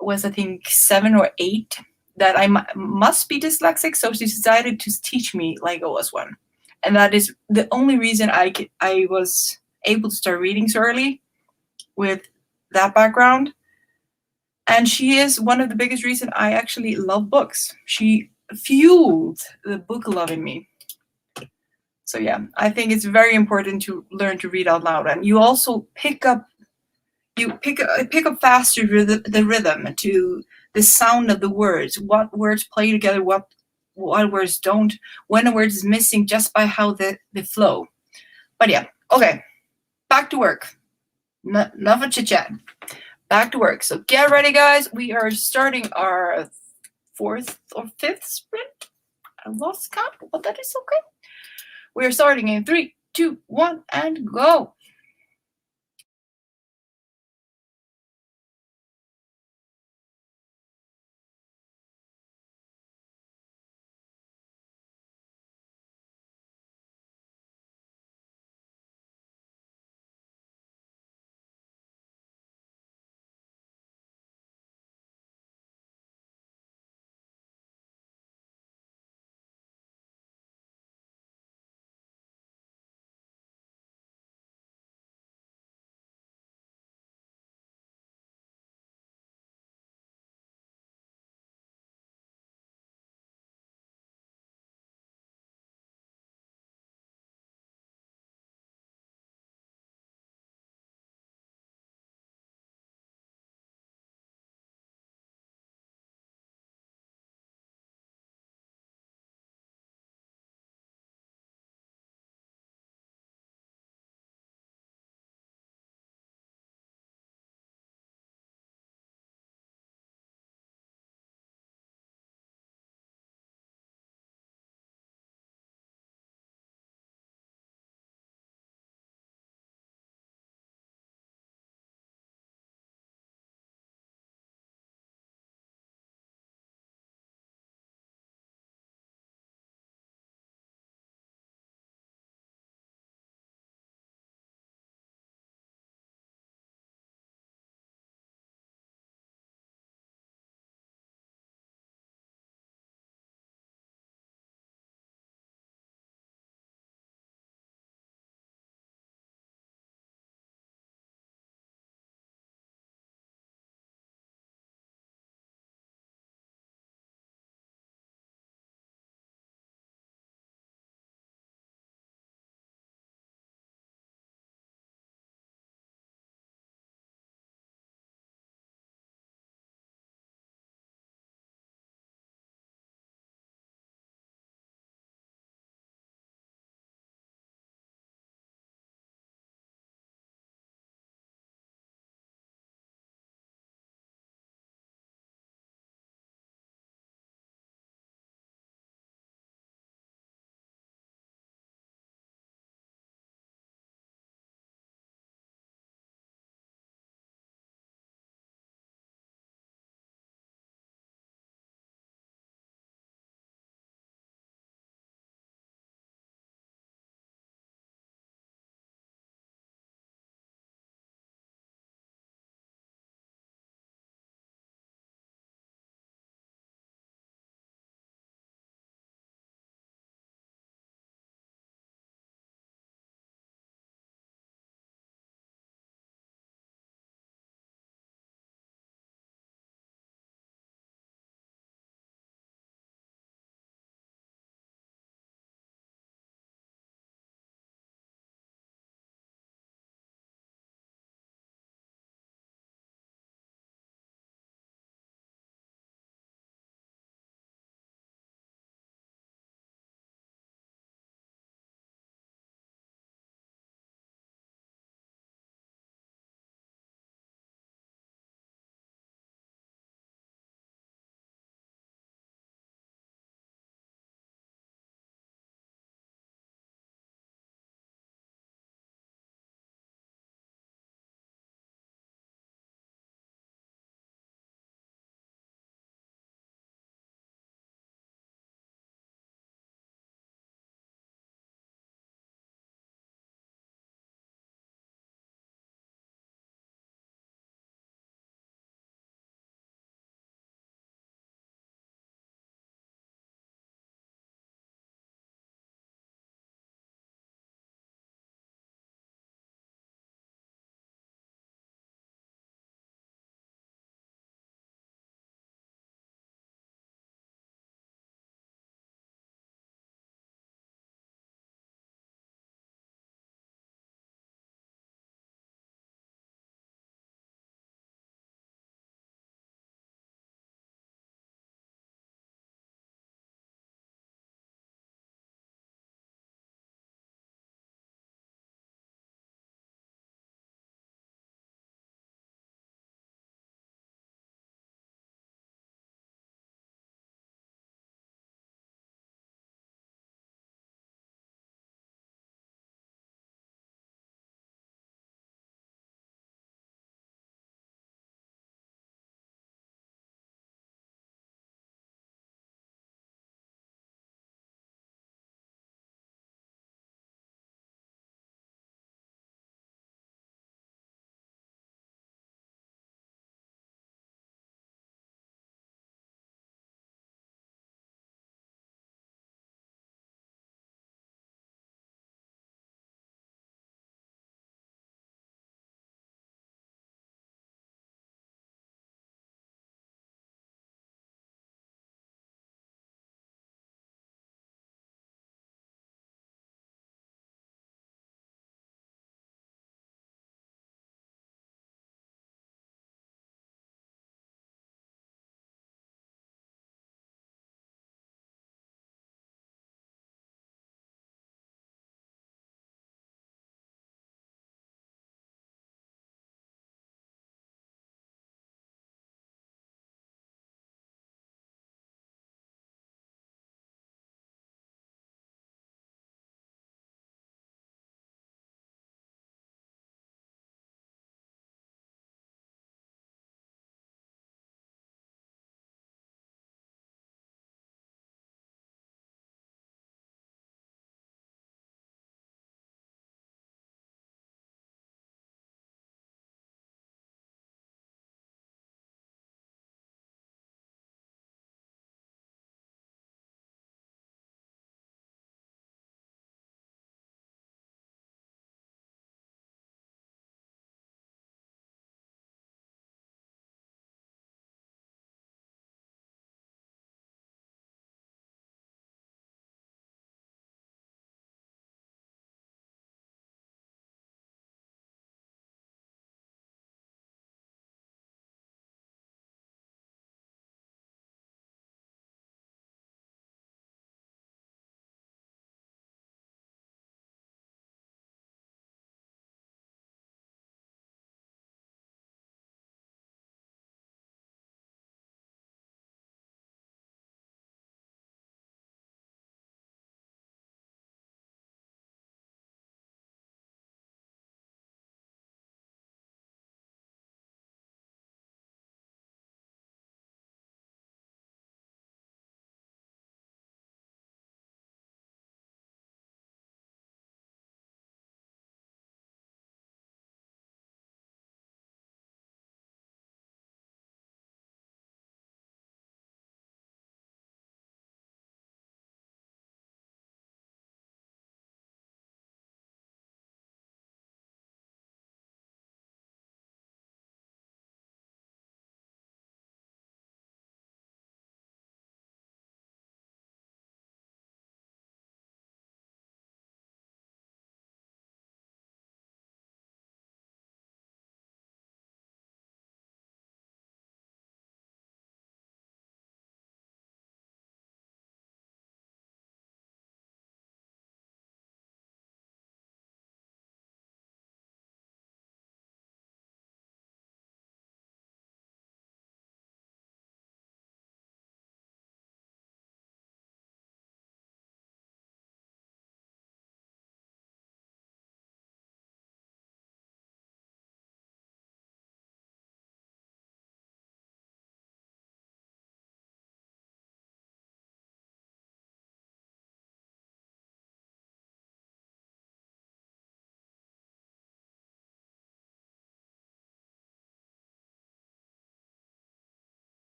was, I think, 7 or 8, that I must be dyslexic. So she decided to teach me like I was one. And that is the only reason I was able to start reading so early with that background. And she is one of the biggest reasons I actually love books. She fueled the book love in me. So yeah, I think it's very important to learn to read out loud. And you also pick up faster the rhythm, to the sound of the words, what words play together, what what words don't, when a word is missing, just by how they flow. But yeah, okay, back to work. Enough of chit chat. Back to work. So get ready, guys. We are starting our 4th or 5th sprint. I lost count, but that is okay. We are starting in 3, 2, 1, and go.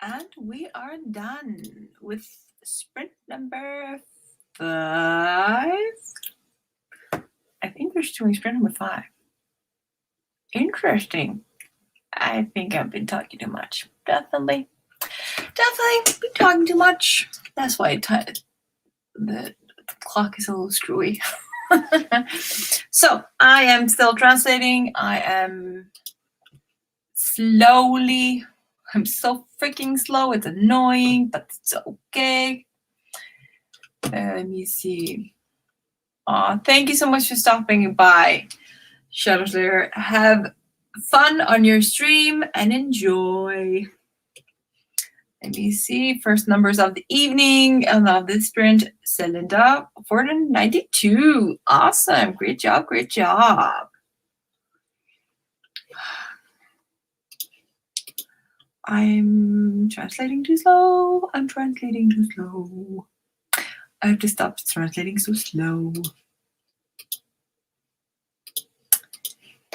And we are done with sprint number 5. I think we're just doing sprint number 5. Interesting. I think I've been talking too much. Definitely been talking too much. That's why the clock is a little screwy. So I am still translating. I am slowly. I'm so freaking slow. It's annoying, but it's okay. Let me see. Thank you so much for stopping by, Shadow Slayer. Have fun on your stream and enjoy. Let me see. First numbers of the evening and of this sprint. Celinda, 492. Awesome. Great job. Great job. I'm translating too slow. I'm translating too slow. I have to stop translating so slow.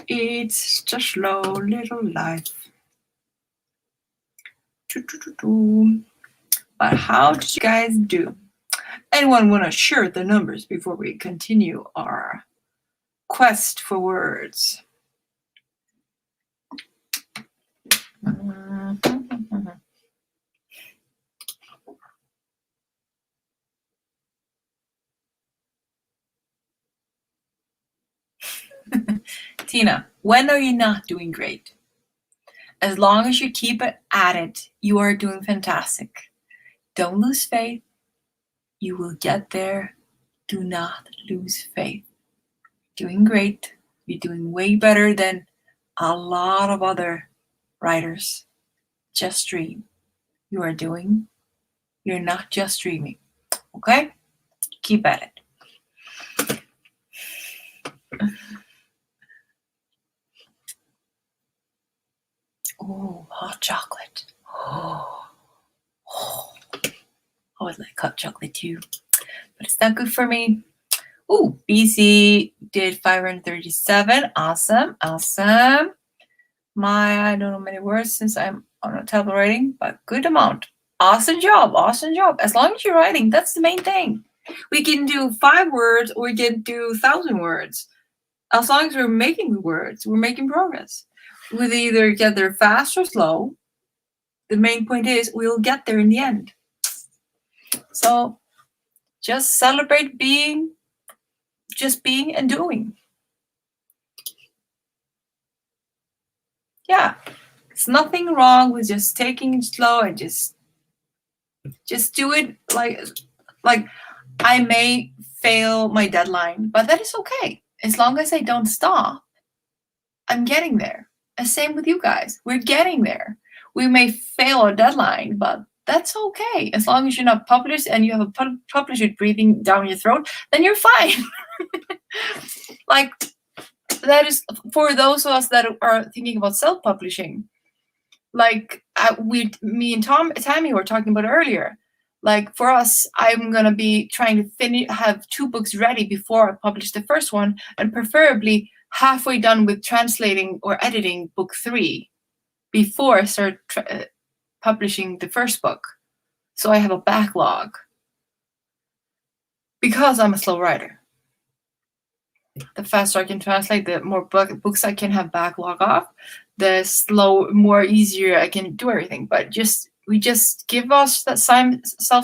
It's just slow little life. But how did you guys do? Anyone want to share the numbers before we continue our quest for words? Tina, when are you not doing great? As long as you keep it at it, you are doing fantastic. Don't lose faith. You will get there. Do not lose faith. Doing great. You're doing way better than a lot of other writers. Just dream. You're not just dreaming. Okay? Keep at it. Oh, hot chocolate. Oh. I always like hot chocolate too, but it's not good for me. Oh, BC did 537. Awesome. I don't know many words since I'm on a tablet writing, but good amount. Awesome job. As long as you're writing, that's the main thing. We can do 5 words or we can do 1,000 words. As long as we're making the words, we're making progress. We'll either get there fast or slow. The main point is we'll get there in the end. So just celebrate being and doing. Yeah, there's nothing wrong with just taking it slow and just do it. Like I may fail my deadline, but that is okay. As long as I don't stop, I'm getting there. And same with you guys. We're getting there. We may fail a deadline, but that's okay. As long as you're not published and you have a publisher breathing down your throat, then you're fine. Like, that is for those of us that are thinking about self-publishing. Like me and Tammy were talking about earlier. Like for us, I'm gonna be trying to have 2 books ready before I publish the first one, and preferably halfway done with translating or editing book 3 before I start publishing the first book. So I have a backlog because I'm a slow writer. The faster I can translate, the more books I can have backlog of, the more easier I can do everything. But we just give ourselves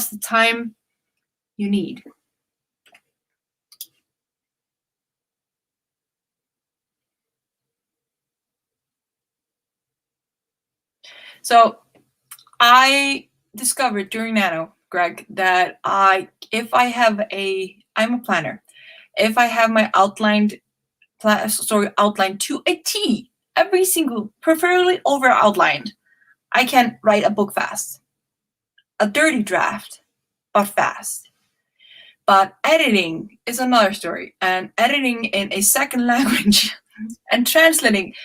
the time you need. So I discovered during Nano, Greg, that I'm a planner. If I have my outlined to a T, every single, preferably over outlined, I can write a book fast. A dirty draft, but fast. But editing is another story. And editing in a second language and translating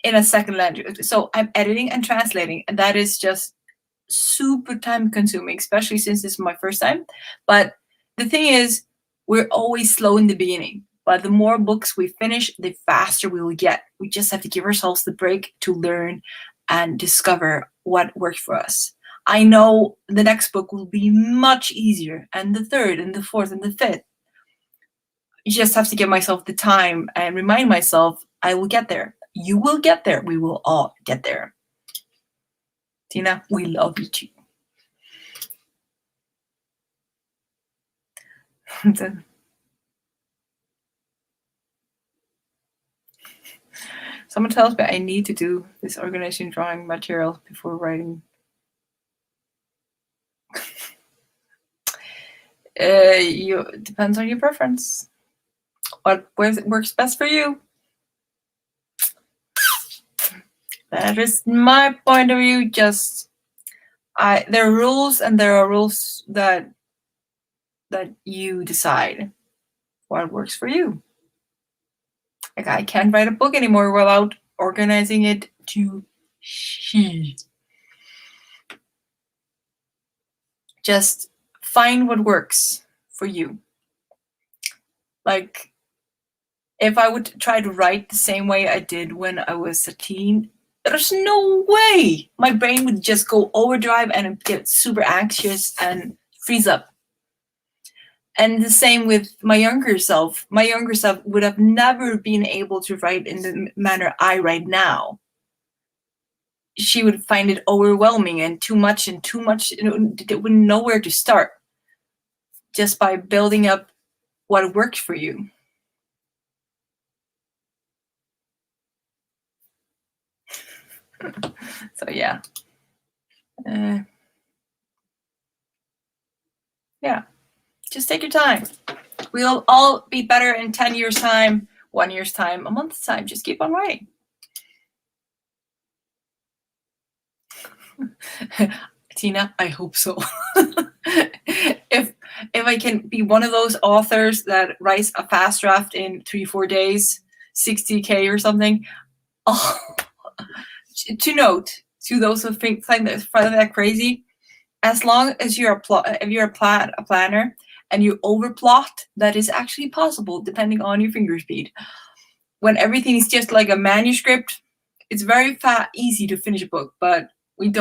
in a second language. So I'm editing and translating, and that is just super time consuming, especially since this is my first time. But the thing is, we're always slow in the beginning. But the more books we finish, the faster we will get. We just have to give ourselves the break to learn and discover what works for us. I know the next book will be much easier, and the third, and the fourth, and the fifth. You just have to give myself the time and remind myself, I will get there. You will get there. We will all get there. Tina, we love you too. Someone tells me I need to do this organization drawing material before writing. Depends on your preference. What works best for you? That is my point of view. Just there are rules, and there are rules that you decide what works for you. Like, I can't write a book anymore without organizing it to she. Just find what works for you. Like, if I would try to write the same way I did when I was a teen, there's no way my brain would just go overdrive and get super anxious and freeze up. And the same with my younger self. My younger self would have never been able to write in the manner I write now. She would find it overwhelming and too much, it wouldn't know where to start. Just by building up what worked for you. So yeah. Yeah. Just take your time. We'll all be better in 10 years' time, 1 year's time, a month's time. Just keep on writing. Tina, I hope so. If I can be one of those authors that writes a fast draft in 3-4 days, 60K or something, to note to those who find that crazy, as long as you're a planner and you overplot, that is actually possible depending on your finger speed. When everything is just like a manuscript, it's very easy to finish a book, but we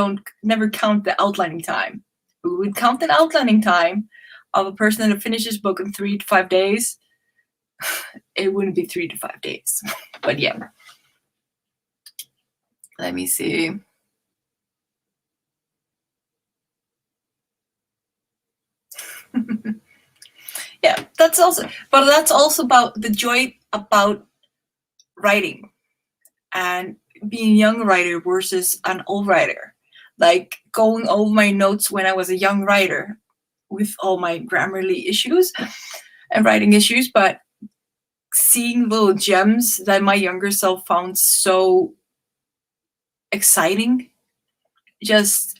never count the outlining time. We would count the outlining time of a person that finishes book in 3 to 5 days. It wouldn't be 3 to 5 days, but yeah. Let me see. Yeah, that's also about the joy about writing and being a young writer versus an old writer. Like going over my notes when I was a young writer with all my grammarly issues and writing issues, but seeing little gems that my younger self found so exciting.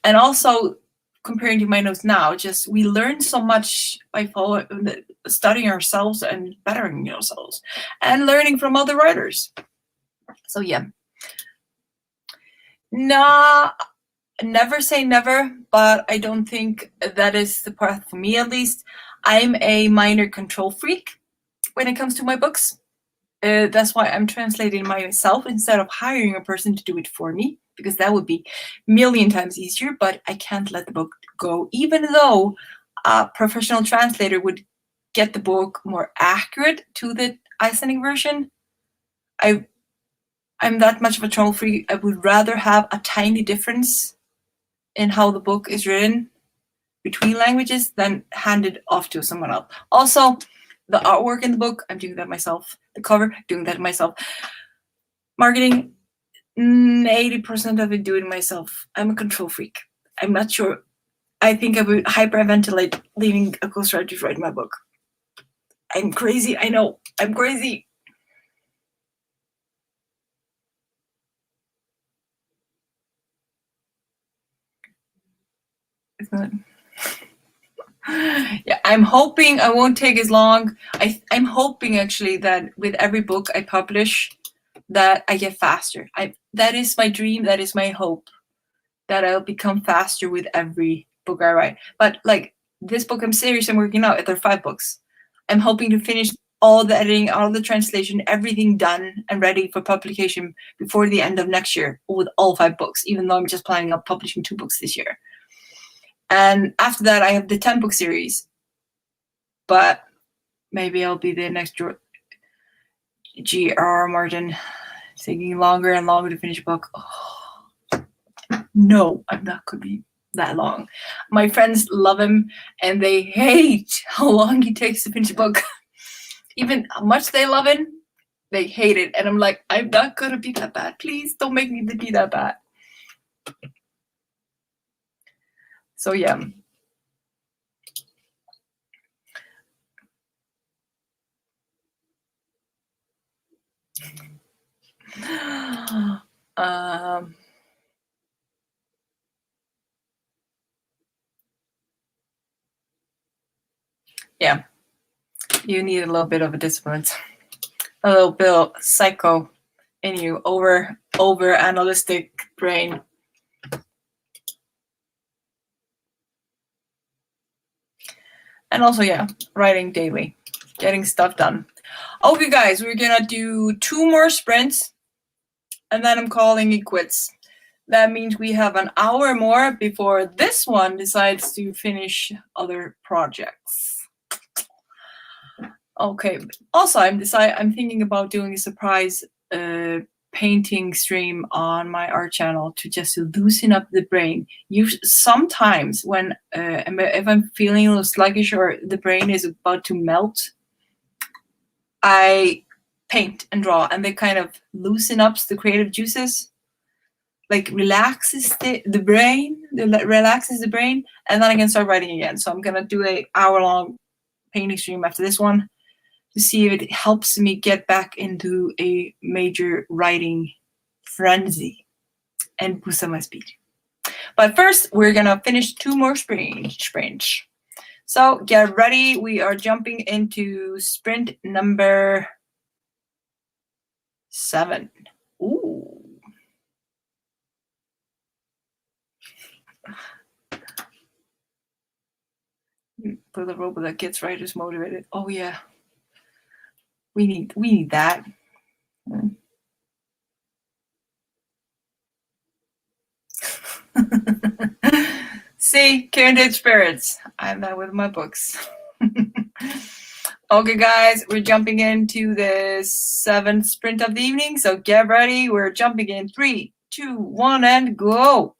And also comparing to my notes now, we learn so much by studying ourselves and bettering ourselves and learning from other writers. So yeah. Nah, never say never, but I don't think that is the path for me, at least. I'm a minor control freak when it comes to my books. That's why I'm translating myself instead of hiring a person to do it for me, because that would be a million times easier, but I can't let the book go, even though a professional translator would get the book more accurate to the Icelandic version. I'm that much of a control freak. I would rather have a tiny difference in how the book is written between languages than hand it off to someone else. Also, the artwork in the book, I'm doing that myself. The cover, doing that myself. Marketing, 80% of it doing myself. I'm a control freak. I'm not sure. I think I would hyperventilate leaving a ghostwriter to write my book. I'm crazy. I know. I'm crazy. Yeah, I'm hoping I won't take as long. I'm hoping actually that with every book I publish that I get faster. That is my dream, that is my hope, that I'll become faster with every book I write. But like this book I'm working out, there are 5 books. I'm hoping to finish all the editing, all the translation, everything done and ready for publication before the end of next year with all 5 books, even though I'm just planning on publishing 2 books this year. And after that, I have the 10-book series. But maybe I'll be the next G.R. Martin, taking longer and longer to finish a book. Oh, no, I'm not going to be that long. My friends love him, and they hate how long he takes to finish a book. Even how much they love him, they hate it. And I'm like, I'm not going to be that bad. Please don't make me be that bad. So yeah. Yeah, you need a little bit of a discipline, a little bit of psycho in you, over analytic brain. And also, yeah, writing daily, getting stuff done. Okay, guys, we're gonna do 2 more sprints, and then I'm calling it quits. That means we have an hour more before this one decides to finish other projects. Okay. Also, I'm thinking about doing a surprise painting stream on my art channel to just loosen up the brain. Sometimes when if I'm feeling a little sluggish or the brain is about to melt, I paint and draw, and they kind of loosen up the creative juices, like relaxes the brain, relaxes the brain, and then I can start writing again. So I'm gonna do a hour-long painting stream after this one to see if it helps me get back into a major writing frenzy and boost up my speed. But first, we're gonna finish 2 more sprints. So get ready. We are jumping into sprint number 7. Ooh. For the robot that gets writers motivated. Oh yeah. We need that. See, kindred spirits. I'm that with my books. Okay, guys, we're jumping into the 7th sprint of the evening, so get ready. We're jumping in 3, 2, 1, and go.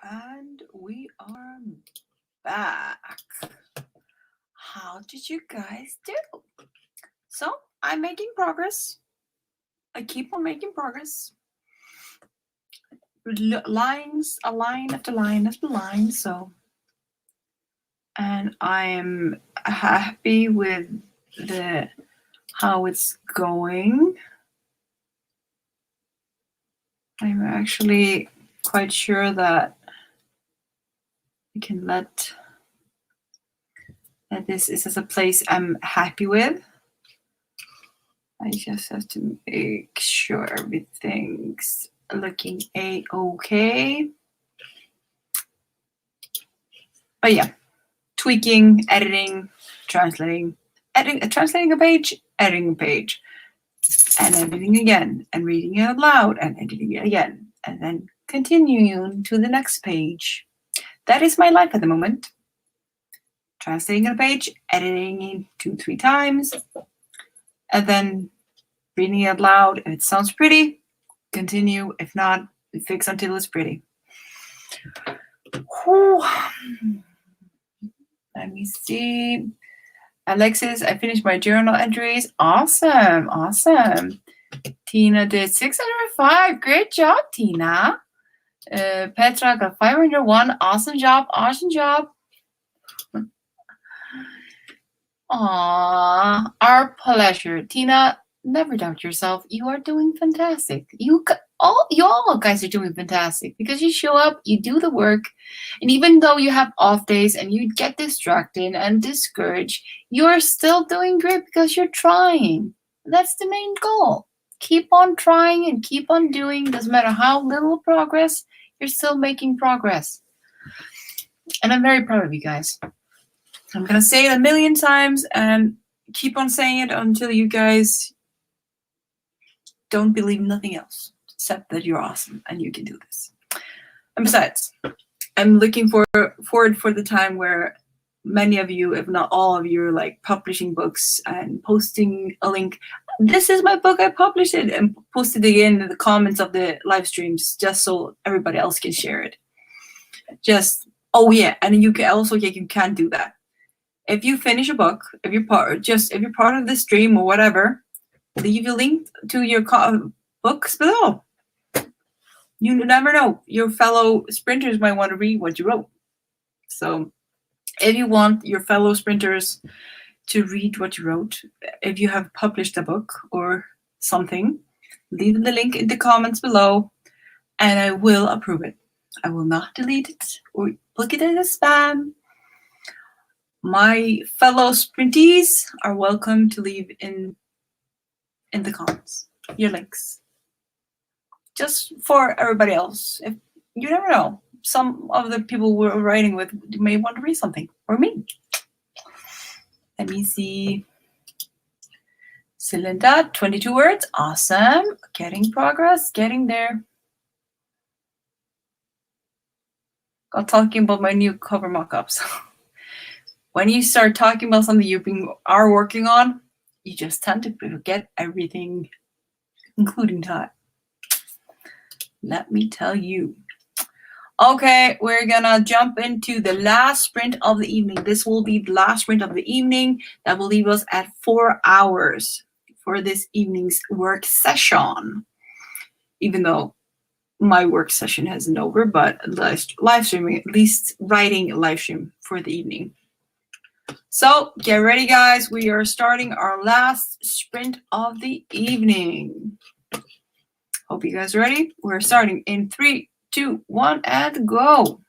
And we are back. How did you guys do? So I'm making progress. I keep on making progress. Lines, a line after line after line. So, and I'm happy with the how it's going. I'm actually quite sure that I can let that this is a place I'm happy with. I just have to make sure everything's looking a-okay. But yeah, tweaking, editing, translating a page, editing a page, and editing again, and reading it out loud, and editing it again, and then continuing to the next page. That is my life at the moment. Translating a page, editing it 2-3 times, and then reading it out loud. If it sounds pretty, continue. If not, fix until it's pretty. Whew. Let me see. Alexis, I finished my journal entries. Awesome, awesome. Tina did 605. Great job, Tina. Petra got 501. Awesome job, awesome job. Aww, our pleasure. Tina, never doubt yourself. You are doing fantastic. You all guys are doing fantastic because you show up, you do the work, and even though you have off days and you get distracted and discouraged, you are still doing great because you're trying. That's the main goal. Keep on trying and keep on doing. Doesn't matter how little progress, you're still making progress. And I'm very proud of you guys. I'm going to say it a million times and keep on saying it until you guys don't believe nothing else except that you're awesome and you can do this. And besides, I'm looking forward for the time where many of you, if not all of you, are like publishing books and posting a link. This is my book, I published it, and posted it in the comments of the live streams just so everybody else can share it. Oh yeah, and you can also, you can do that. If you finish a book, if you're part of the stream or whatever, leave a link to your books below. You never know. Your fellow sprinters might want to read what you wrote. So if you want your fellow sprinters to read what you wrote, if you have published a book or something, leave the link in the comments below and I will approve it. I will not delete it or look at it as spam. My fellow sprintees are welcome to leave in the comments your links. Just for everybody else. If you never know, some of the people we're writing with may want to read something, or me. Let me see. Celinda, 22 words. Awesome. Getting progress, getting there. Got talking about my new cover mock-ups. When you start talking about something you are working on, you just tend to forget everything, including time. Let me tell you. Okay, we're gonna jump into the last sprint of the evening. This will be the last sprint of the evening. That will leave us at 4 hours for this evening's work session. Even though my work session hasn't over, but live streaming, at least writing a live stream for the evening. So get ready, guys. We are starting our last sprint of the evening. Hope you guys are ready. We're starting in 3, 2, 1, and go.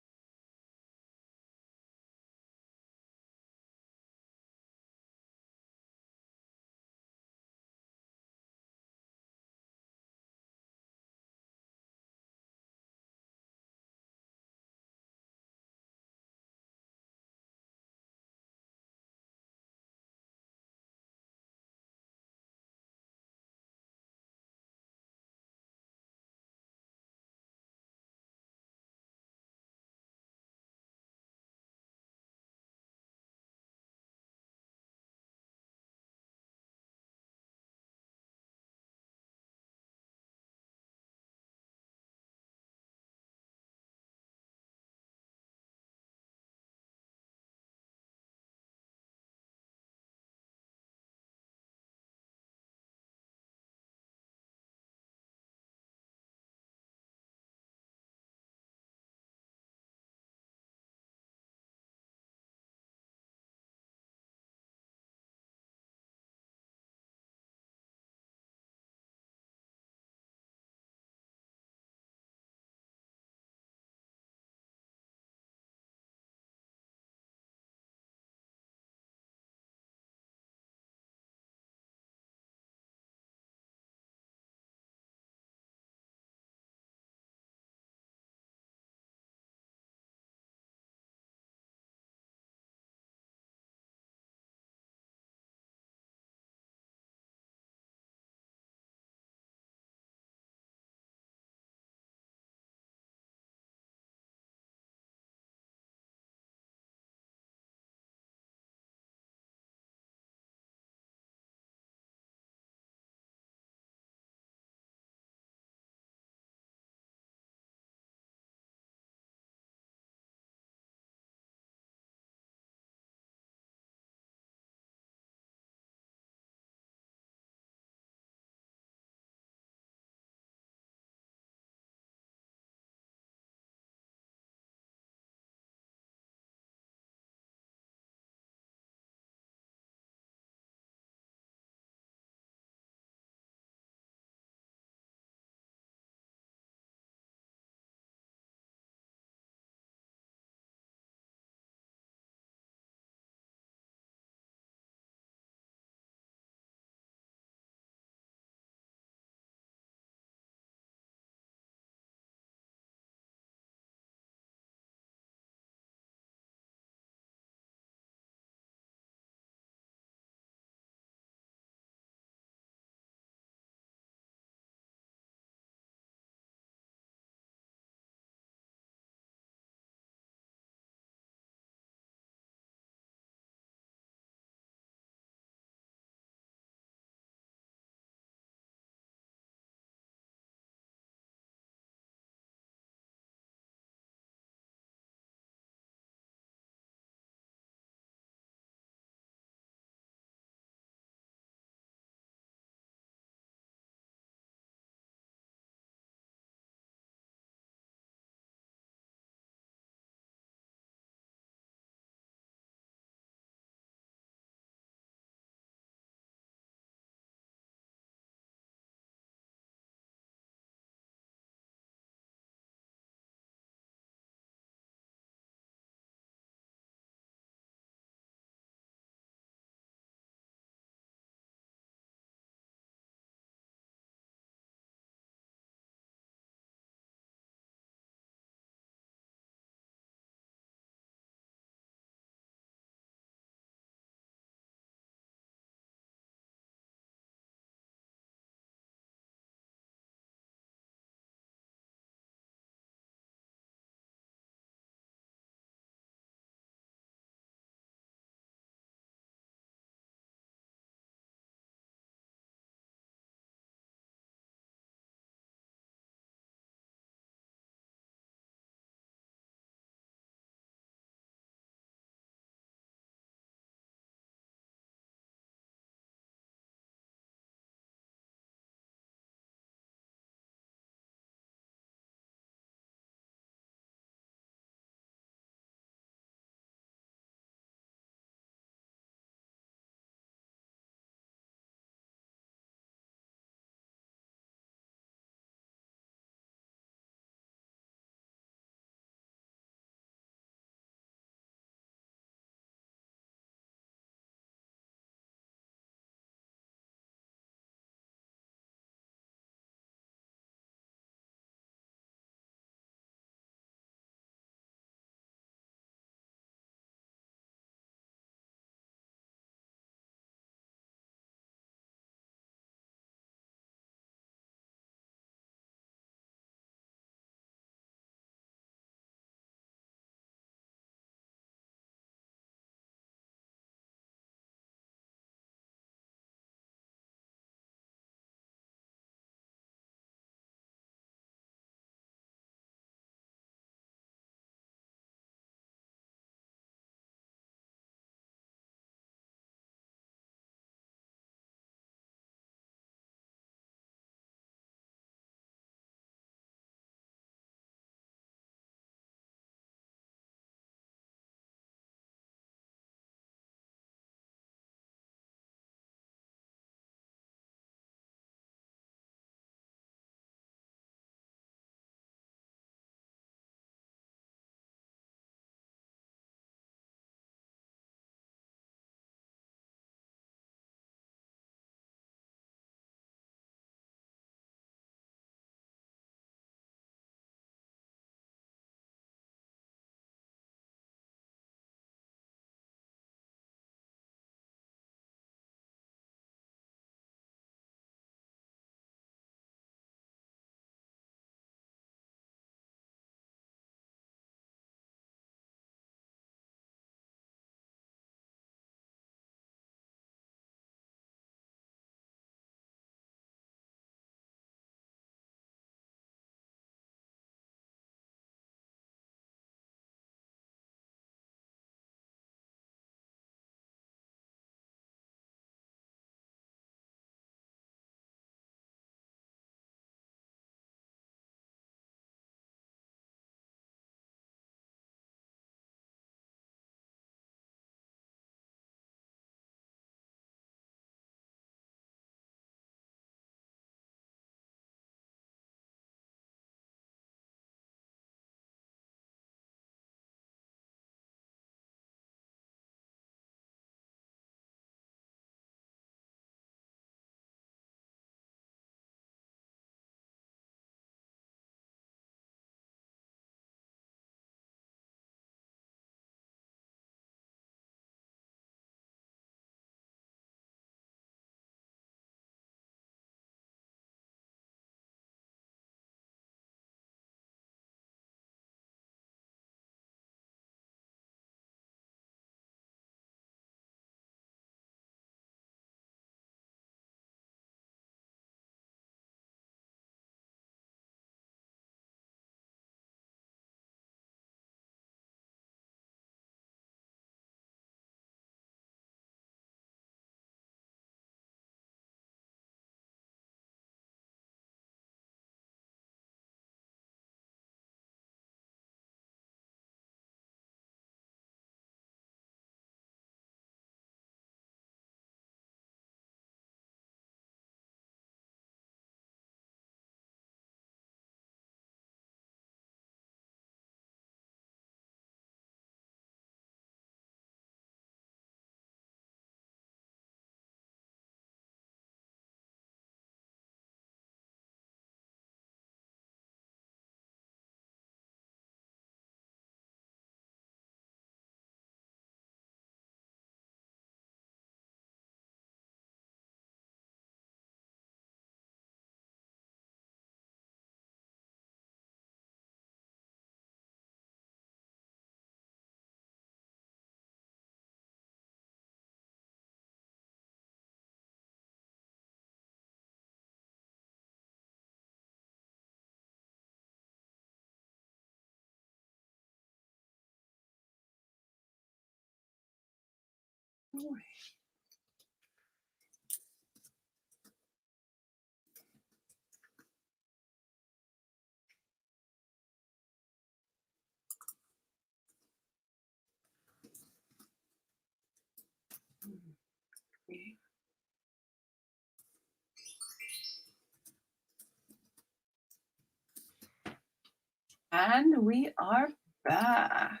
And we are back.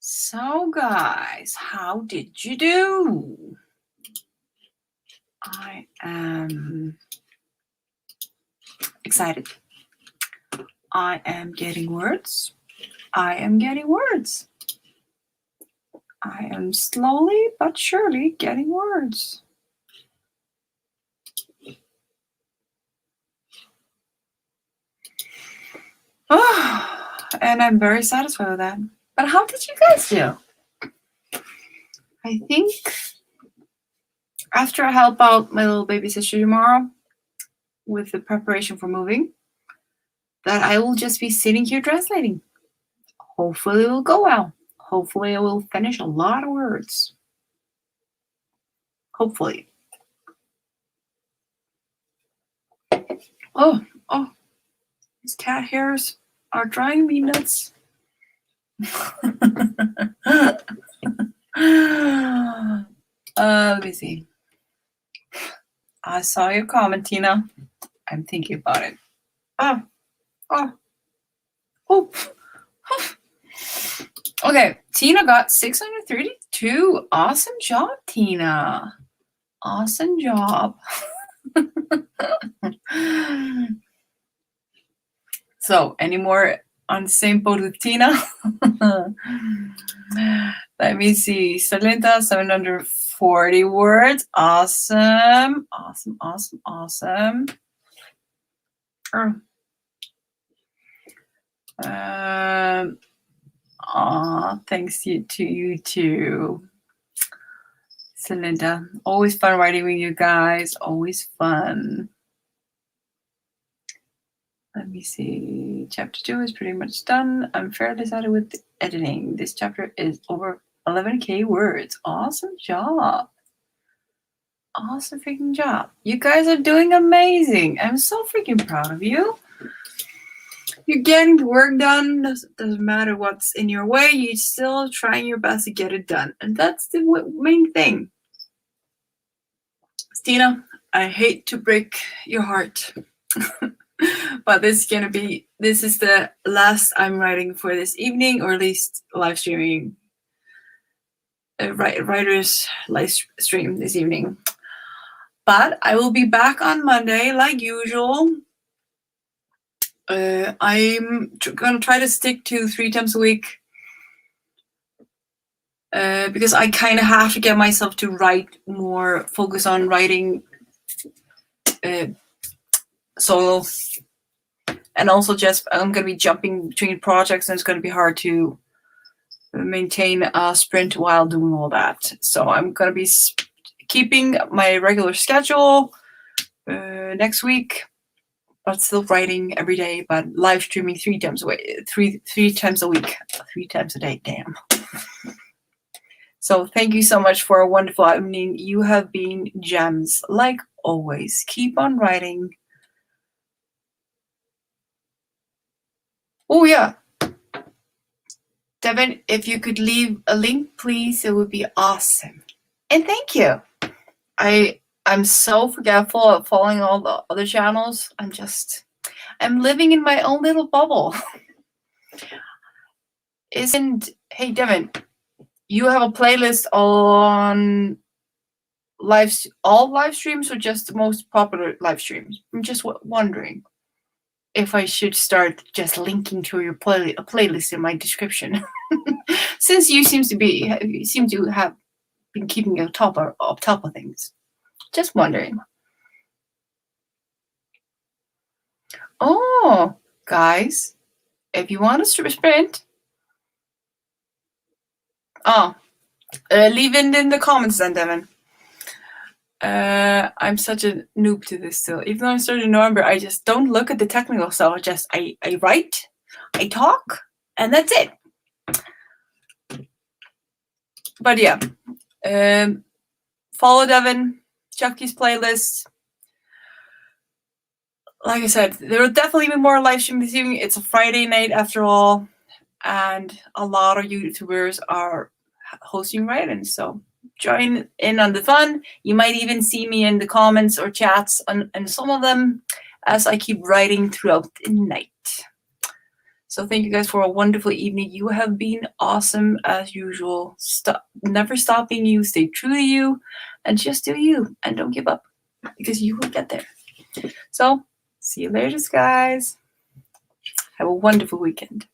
So guys, how did you do? I am excited. I am getting words. I am getting words. I am slowly but surely getting words. Oh, and I'm very satisfied with that. But how did you guys do? I think after I help out my little baby sister tomorrow with the preparation for moving, that I will just be sitting here translating. Hopefully it will go well. Hopefully I will finish a lot of words. Hopefully. Oh, these cat hairs are driving me nuts. Let me see. I saw your comment, Tina. I'm thinking about it. Okay, Tina got 632. Awesome job, Tina. Awesome job. So, any more on the same boat with Tina? Let me see. Salinda, 740 words. Awesome. Awesome, awesome, awesome. Thanks to you too, Salinda. Always fun writing with you guys. Always fun. Let me see. Chapter 2 is pretty much done. I'm fairly satisfied with the editing. This chapter is over 11K words. Awesome job. Awesome freaking job. You guys are doing amazing. I'm so freaking proud of you. You're getting the work done. Doesn't matter what's in your way. You're still trying your best to get it done. And that's the main thing. Stina, I hate to break your heart. But this is the last I'm writing for this evening, or at least live streaming. Writer's live stream this evening. But I will be back on Monday like usual. I'm gonna try to stick to 3 times a week because I kind of have to get myself to write more, focus on writing solo. And also just, I'm going to be jumping between projects and it's going to be hard to maintain a sprint while doing all that. So I'm going to be keeping my regular schedule next week, but still writing every day, but live streaming 3 times a week, 3 times a week, 3 times a day, damn. So thank you so much for a wonderful evening. You have been gems, like always. Keep on writing. Oh, yeah. Devin, if you could leave a link, please, it would be awesome. And thank you. I'm so forgetful of following all the other channels. I'm living in my own little bubble. Hey, Devin, you have a playlist on all live streams or just the most popular live streams? I'm just wondering if I should start just linking to your playlist in my description, since you seem to have been keeping on top of things. Just wondering. Oh, guys, if you want to sprint, leave it in the comments then, Devin. I'm such a noob to this still. Even though I started in November, I just don't look at the technical stuff. I write, I talk, and that's it. But yeah, follow Devin, Chucky's playlist. Like I said, there will definitely be more live stream this evening. It's a Friday night after all, and a lot of YouTubers are hosting write-ins, so join in on the fun. You might even see me in the comments or chats on some of them as I keep writing throughout the night. So thank you guys for a wonderful evening. You have been awesome as usual. Never stop being you. Stay true to you, and just do you, and don't give up, because you will get there. So see you later, guys. Have a wonderful weekend.